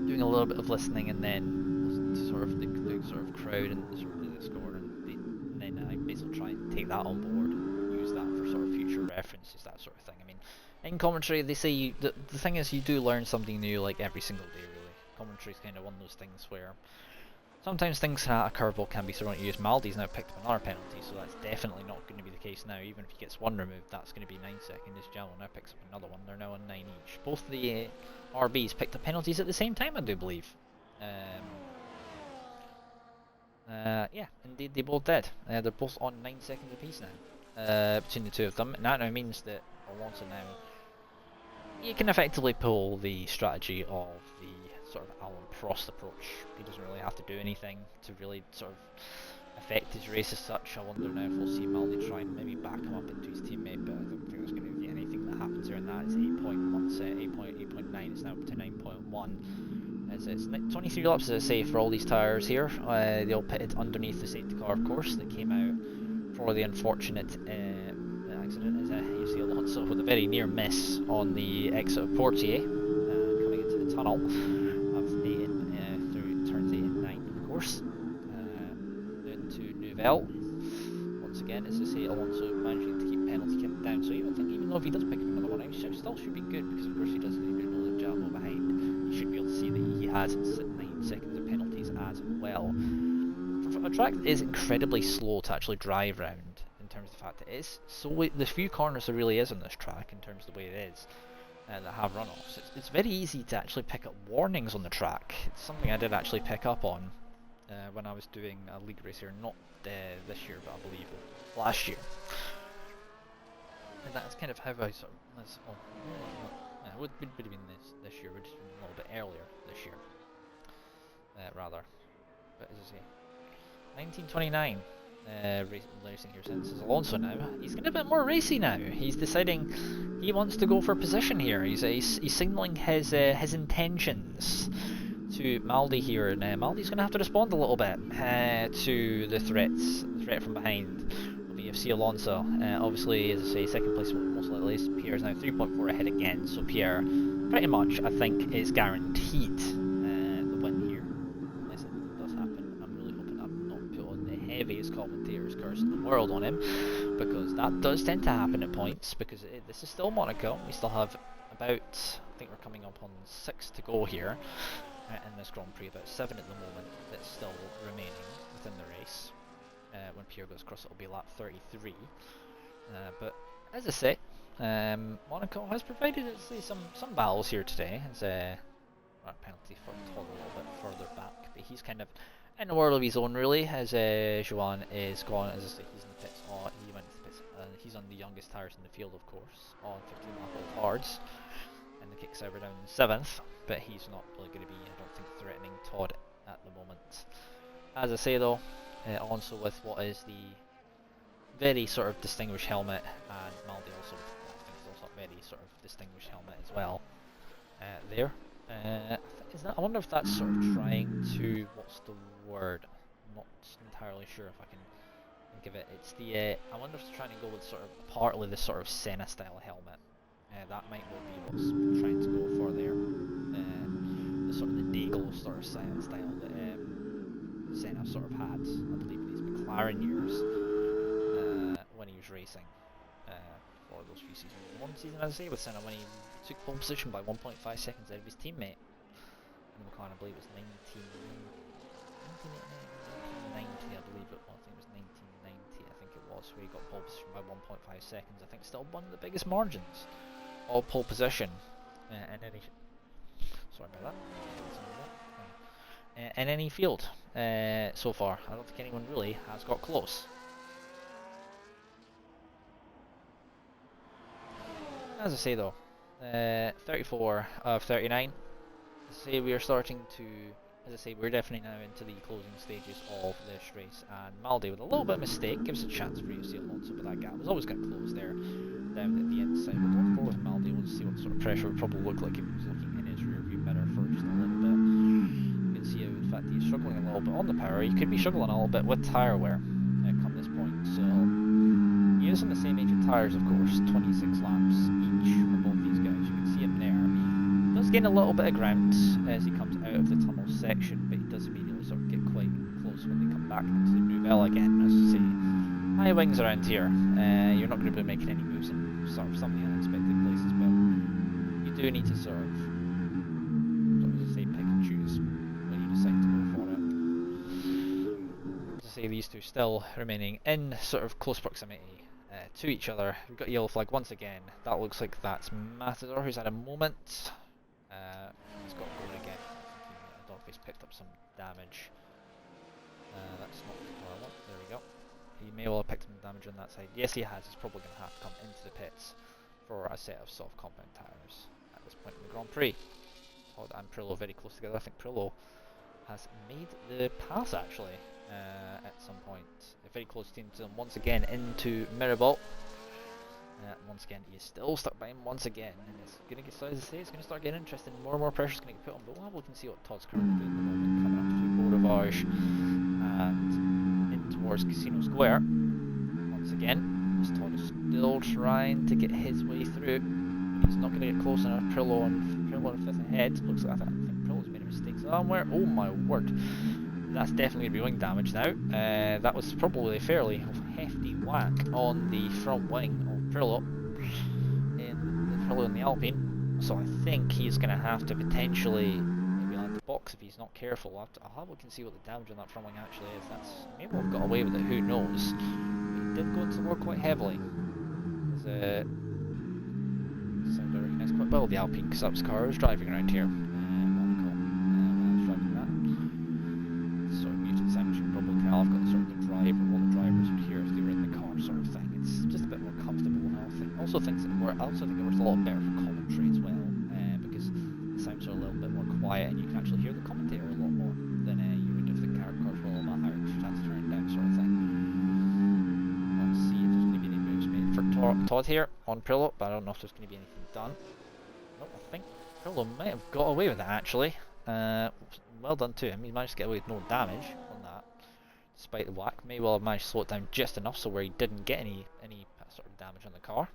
doing a little bit of listening and then listen to sort of the sort of crowd and sort of the Discord, and then I basically try and take that on board and use that for sort of future references, that sort of thing. I mean, in commentary, they say the thing is you do learn something new like every single day, really. Commentary is kind of one of those things where sometimes things a curveball can be thrown at you. Maldi's now picked up another penalty, so that's definitely not going to be the case now. Even if he gets one removed, that's going to be 9 seconds. Jello now picks up another one. They're now on 9 each. Both the RBs picked up penalties at the same time, I do believe. Yeah, indeed they both did. They're both on 9 seconds apiece now, between the two of them. And that now means that Alonso now, you can effectively pull the strategy of the sort of Alan Prost approach. He doesn't really have to do anything to really sort of affect his race as such. I wonder now if we'll see Maldi try and maybe back him up into his teammate, but I don't think there's going to be anything that happens here, and that is 8.9, it's now up to 9.1. As it's 23 laps, as I say, for all these tyres here. They all pitted underneath the safety car, of course, that came out for the unfortunate accident, as you see Alonso with a very near miss on the exit of Portier, coming into the tunnel of through turns 8 and 9, of course, into Nouvelle. Once again, as I say, Alonso managing to keep penalty count down, so you don't think, even though if he does pick up another one, he still should be good, because of course he does the good Jabo behind. You should be able to see that he has 9 seconds of penalties as well. For a track that is incredibly slow to actually drive round, in terms of the fact that it is so the few corners there really is on this track, in terms of the way it is, that have runoffs, it's very easy to actually pick up warnings on the track. It's something I did actually pick up on when I was doing a league race here, not this year, but I believe last year. And that's kind of how I sort of, it would have been this year, would have been a little bit earlier this year, rather. But as I say, 1929 racing here since Alonso now. He's getting a bit more racy now. He's deciding he wants to go for position here. He's signalling his intentions to Maldi here, and Maldi's going to have to respond a little bit to the threat from behind of EFC Alonso. Obviously, as I say, second place most likely. Pierre's now 3.4 ahead again, so Pierre pretty much, I think, is guaranteed the win here, unless it does happen. I'm really hoping I'm not put on the heaviest commentator's curse in the world on him, because that does tend to happen at points, because this is still Monaco. We still have about, I think we're coming up on 6 to go here in this Grand Prix, about 7 at the moment that's still remaining within the race. When Pierre goes across, it'll be lap 33. But as I say, Monaco has provided some battles here today. As penalty for Todd a little bit further back, but he's kind of in a world of his own, really. As Joan is gone, as I say, he's in the pits. He went to the pits. He's on the youngest tyres in the field, of course, on 15 lap old hards, and the kicks over down in 7th. But he's not really going to be, I don't think, threatening Todd at the moment. As I say, though, Alonso with what is the very sort of distinguished helmet, and Maldi also, I think, is also a very sort of distinguished helmet as well. There, I wonder if that's sort of trying to, what's the word? I'm not entirely sure if I can think of it. It's the I wonder if it's trying to go with sort of partly the sort of Senna style helmet. That might well be what's trying to go for there. The sort of the Daigle sort of style that Senna sort of had, I believe, in his McLaren years when he was racing for those few seasons. One season, as I say, with Senna, when he took pole position by 1.5 seconds out of his teammate in the McLaren, I believe it was 1990, I believe it was. I think it was 1990, I think it was, where he got pole position by 1.5 seconds. I think still one of the biggest margins of pole position in any. Sorry about that. In any field so far. I don't think anyone really has got close. As I say, though, 34 of 39. Say we are starting to as I say, we're definitely now into the closing stages of this race, and Maldi with a little bit of mistake gives a chance for UC Alonso, but that gap was always going to close there down at the inside. We'll go with Maldi, we'll see what sort of pressure would probably look like if he was looking in his rear view mirror for just a little bit. You can see how, in fact, he's struggling a little bit on the power. He could be struggling a little bit with tyre wear come this point, so he is on the same age of tyres, of course, 26 laps each for both these guys. You can see him there. He does gain a little bit of ground as he comes out of the tunnel section, but he does immediately sort of get quite close when they come back into the Nouvelle again. As you see, high wings around here. You're not going to be making any moves in sort of some of the unexpected places, but you do need to sort of as I say, pick and choose when you decide to go for it. As I say, these two still remaining in sort of close proximity to each other. We've got a yellow flag once again. That looks like that's Matador, who's had a moment. He's got to go again. I don't know if he's picked up some damage. That's not what I want. There we go. He may well have picked some damage on that side. Yes, he has. He's probably going to have to come into the pits for a set of soft compound tyres at this point in the Grand Prix. Todd and Prillo very close together. I think Prillo has made the pass actually at some point. A very close team to them once again into Mirabal. Once again, he is still stuck by him once again, and it's going to get, as I say, it's going to start getting interesting. More and more pressure is going to get put on, but we'll have a look and see what Todd's currently doing at the moment, coming up through Bourdevage and in towards Casino Square. Once again, as Todd is still trying to get his way through. He's not going to get close enough. Prillo on fifth ahead. Looks like I think Prillo's made a mistake somewhere. Oh my word. That's definitely going to be wing damage now. That was probably a fairly hefty whack on the front wing of Prillo in the Alpine. So I think he's going to have to potentially maybe land the box if he's not careful. I'll have a look and see what the damage on that front wing actually is. That's maybe I've got away with it, who knows. But he did go into the wall quite heavily. Sound I recognise quite well the Alpine, because that was the car I was driving around here. Monaco. I was driving that. Sort of muted sound, you can probably tell. I've got the sort of what the drivers would hear if they were in the car sort of thing. It's just a bit more comfortable, and I also think it works a lot better for commentary as well, because the sounds are a little bit more quiet and you can actually hear the commentator a lot more than you would if the car cars were a little bit higher because you'd have to turn it down sort of thing. Let's see if there's going to be any moves made for Todd here on Prillo, but I don't know if there's going to be anything done. Nope, I think Prillo might have got away with that actually. Well done to him. He managed to get away with no damage on that, despite the whack. May well have managed to slow it down just enough so where he didn't get any sort of damage on the car.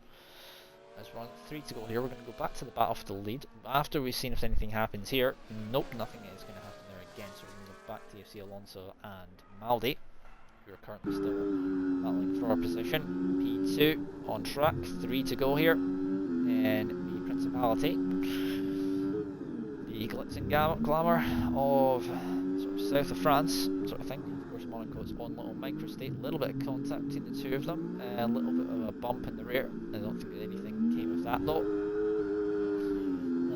As we're on 3 to go here, we're going to go back to the battle for the lead. After we've seen if anything happens here, nope, nothing is going to happen there again. So we're going to go back to FC Alonso and Maldi, who are currently still battling for our position. P2 on track, 3 to go here in the Principality. The glitz and glamour of sort of south of France, sort of thing. Of course, Monaco's one little microstate, a little bit of contact between the two of them, a little bit of a bump in the rear. I don't think that anything came of that though.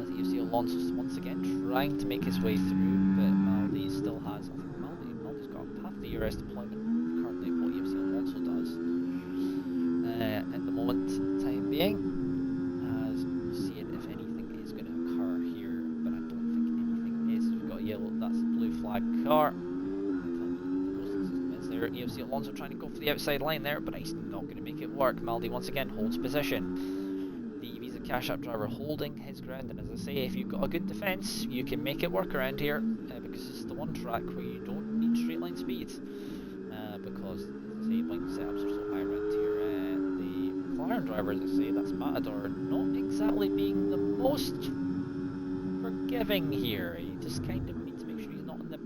As you see, Alonso's once again trying to make his way through, but Maldi still has. I think Maldi's got half the ERS deployment currently of what you see Alonso does at the moment, time being. As we'll see if anything is going to occur here, but I don't think anything is. We've got a yellow. That's a blue flag car. There, EFC Alonso trying to go for the outside line there, but he's not going to make it work. Maldi once again holds position. The Visa Cash App driver holding his ground, and as I say, if you've got a good defence, you can make it work around here, because it's the one track where you don't need straight line speed, because as I say, wing setups are so high around here. The McLaren driver, as I say, that's Matador, not exactly being the most forgiving here. You just kind of need to make sure he's not in the...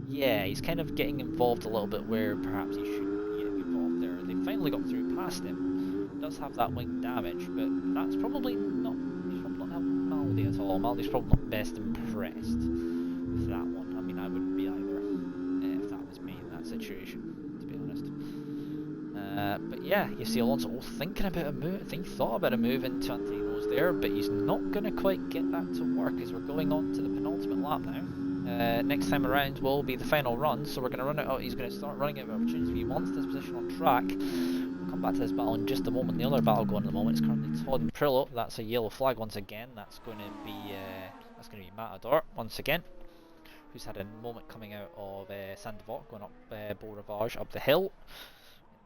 Yeah, he's kind of getting involved a little bit where perhaps he shouldn't be involved there. They finally got through past him. He does have that wing damage, but that's probably not... He's probably not helping Maldi at all. Maldi's probably not best impressed with that one. I mean, I wouldn't be either if that was me in that situation, to be honest. But yeah, you see Alonso thinking about a move. I think he thought about a move into Antino's there, but he's not going to quite get that to work as we're going on to the penultimate lap now. Next time around will be the final run, so we're going to run it out. He's going to start running out of opportunities. If he wants this position on track, we'll come back to this battle in just a moment. The other battle going at the moment is currently Todd and Prillo. That's a yellow flag once again. That's going to be Matador once again. who's had a moment coming out of Sandevot, going up Beau Rivage up the hill.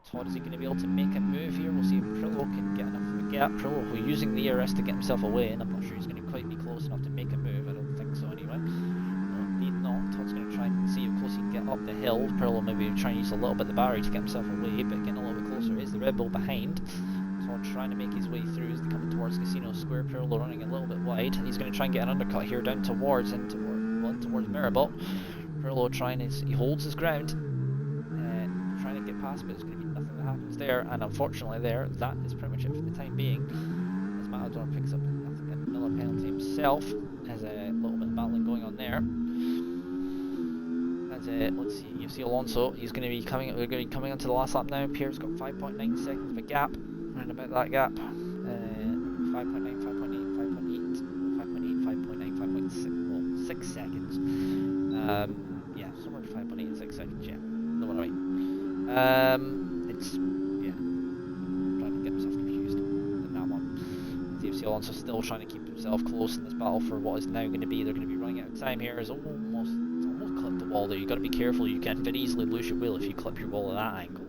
Todd, is he going to be able to make a move here? We'll see if Prillo can get enough of a gap. Prillo, who using the ERS to get himself away, and I'm not sure he's going to quite be close enough to make a move. I don't think so anyway. No, indeed not. Todd's going to try and see how close he can get up the hill. Prillo maybe try and use a little bit of the barrier to get himself away, but getting a little bit closer is the Red Bull behind. Todd trying to make his way through as they coming towards Casino Square. Prillo running a little bit wide. He's going to try and get an undercut here down towards towards Maribot. Prillo trying he holds his ground. Trying to get past, but there's going to be nothing that happens there, and unfortunately that is pretty much it for the time being, as Matador picks up, I think, a Miller penalty himself. Has a little bit of battling going on there. As let's see, you see Alonso, we're going to be coming onto the last lap now. Pierre's got 5.9 seconds of a gap, around about that gap. 5.9, 5.8, 5.8, 5.8, 5.9, 5.6, well, 6 seconds. Yeah, somewhere 5.8 and 6 seconds, yeah. No, what I mean. It's, yeah, trying to get himself confused in that one. DFC Alonso still trying to keep himself close in this battle for what is now going to be, they're going to be running out of time here. It's almost clipped the wall there. You've got to be careful, you can very easily lose your wheel if you clip your wall at that angle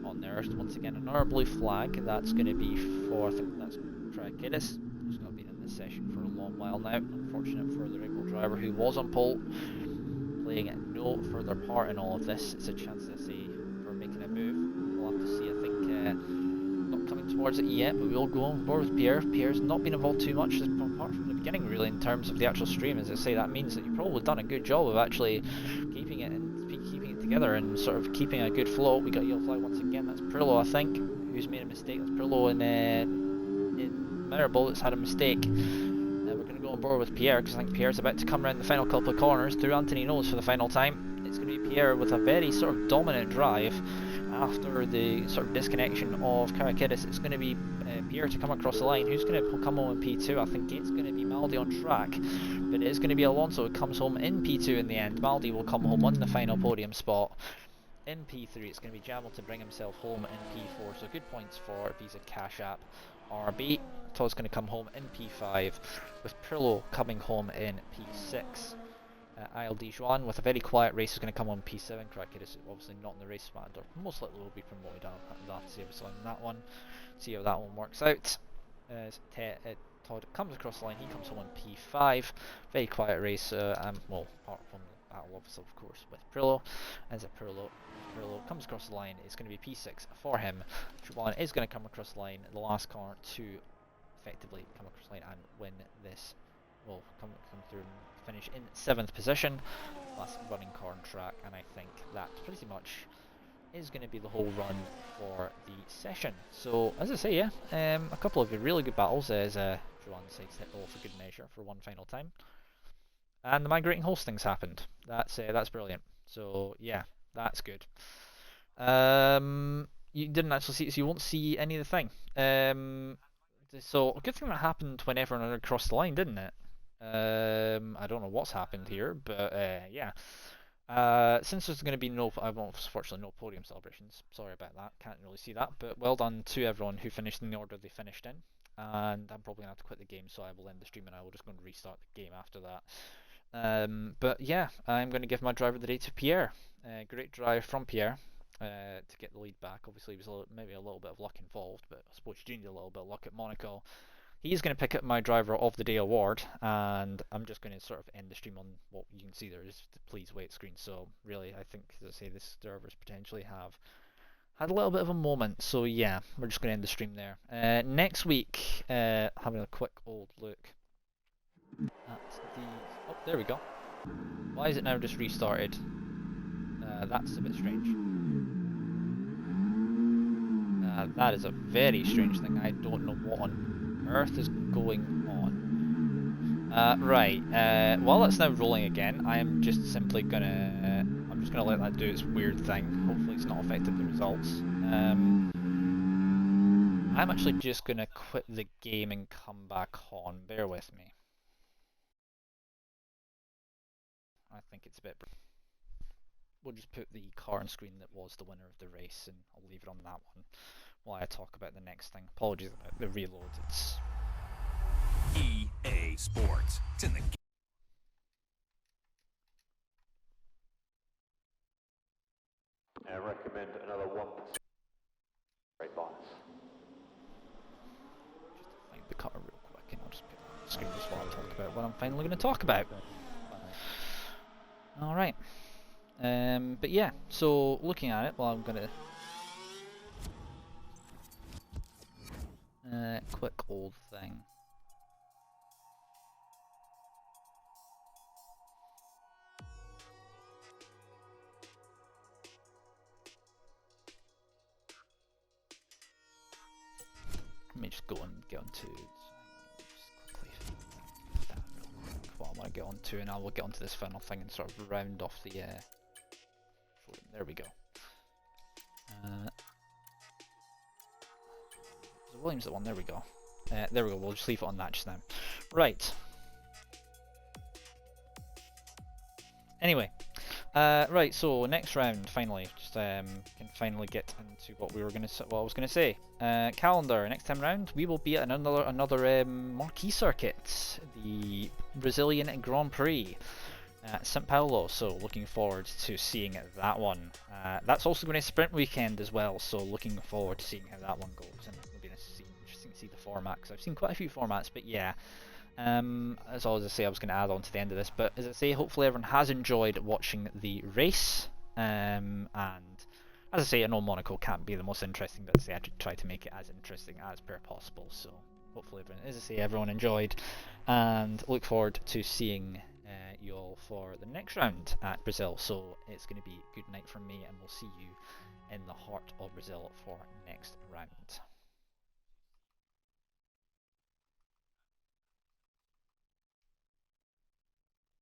on there. Once again, another blue flag, that's going to be for, I think that's Trackidis, who's not been in this session for a long while now. Unfortunate for the Red Bull driver who was on pole, playing no further part in all of this. It's a chance to see making a move. We'll have to see. I think not coming towards it yet, but we'll go on board with Pierre. Pierre's not been involved too much apart from the beginning, really, in terms of the actual stream. As I say, that means that you've probably done a good job of actually keeping it together and sort of keeping a good flow. We got yellow flag once again. That's Prillo, I think, who's made a mistake. That's Prillo in Mirabel that's had a mistake. We're going to go on board with Pierre because I think Pierre's about to come around the final couple of corners through Anthony Nose for the final time. It's going to be Pierre with a very sort of dominant drive after the sort of disconnection of Karakidis. It's going to be Pierre to come across the line. Who's going to come home in P2? I think it's going to be Maldi on track, but it is going to be Alonso who comes home in P2 in the end. Maldi will come home on the final podium spot. In P3, it's going to be Jamal to bring himself home in P4, so good points for Visa Cash App RB. Todd's going to come home in P5, with Prillo coming home in P6. ILD Juan with a very quiet race is going to come on P7. Crackhead is obviously not in the race, Matador most likely will be promoted. I'll have to see on that one, see how that one works out. As Todd comes across the line, he comes home on P5. Very quiet race, well, apart from the battle of course with Prillo. As a Prillo comes across the line, it's going to be P6 for him. Juan is going to come across the line in the last corner to effectively come across the line and win this. Will come through and finish in 7th position. Last running car on track, and I think that pretty much is going to be the whole run for the session. So, as I say, yeah, a couple of really good battles as Joanne decides to hit all for good measure for one final time. And the migrating hostings happened. That's brilliant. So, yeah, that's good. You didn't actually see it, so you won't see any of the thing. So, a good thing that happened when everyone crossed the line, didn't it? I don't know what's happened here, but yeah. Since there's going to be unfortunately no podium celebrations, sorry about that, can't really see that, but well done to everyone who finished in the order they finished in. And I'm probably going to have to quit the game, so I will end the stream and I will just go and restart the game after that. But yeah, I'm going to give my driver of the day to Pierre. Great drive from Pierre to get the lead back. Obviously, there was maybe a little bit of luck involved, but I suppose you do need a little bit of luck at Monaco. He's going to pick up my driver of the day award, and I'm just going to sort of end the stream on what you can see there is the please wait screen. So really, I think, as I say, this servers potentially have had a little bit of a moment. So yeah, we're just going to end the stream there. Next week, having a quick old look at the... Oh, there we go. Why is it now just restarted? That's a bit strange. That is a very strange thing. I don't know what on earth is going on. Right, while that's now rolling again, I am just simply gonna... I'm just gonna let that do its weird thing. Hopefully it's not affected the results. I'm actually just gonna quit the game and come back on. Bear with me. I think it's a bit... We'll just put the car on screen that was the winner of the race, and I'll leave it on that one while I talk about the next thing. Apologies about the reload, it's... EA Sports. It's in the screen just while I talk about what I'm finally going to talk about. Alright. But yeah, so looking at it, well, I'm going to quick old thing. Let me just go and get onto just quickly that real quick what I want to get onto, and I will get onto this final thing and sort of round off the there we go. Williams the one, there we go. There we go, we'll just leave it on that just now. Right. Anyway, right, so next round, finally, just can finally get into what I was gonna say. Calendar, next time round, we will be at another marquee circuit, the Brazilian Grand Prix at São Paulo. So looking forward to seeing that one. That's also going to be sprint weekend as well. So looking forward to seeing how that one goes, and it'll be interesting to see the format, because I've seen quite a few formats, but yeah. As always, I say, I was going to add on to the end of this, but as I say, hopefully everyone has enjoyed watching the race. And as I say, I know Monaco can't be the most interesting, but as I say, I try to make it as interesting as per possible. So hopefully, as I say, everyone enjoyed, and look forward to seeing you all for the next round at Brazil. So it's going to be good night from me, and we'll see you in the heart of Brazil for next round.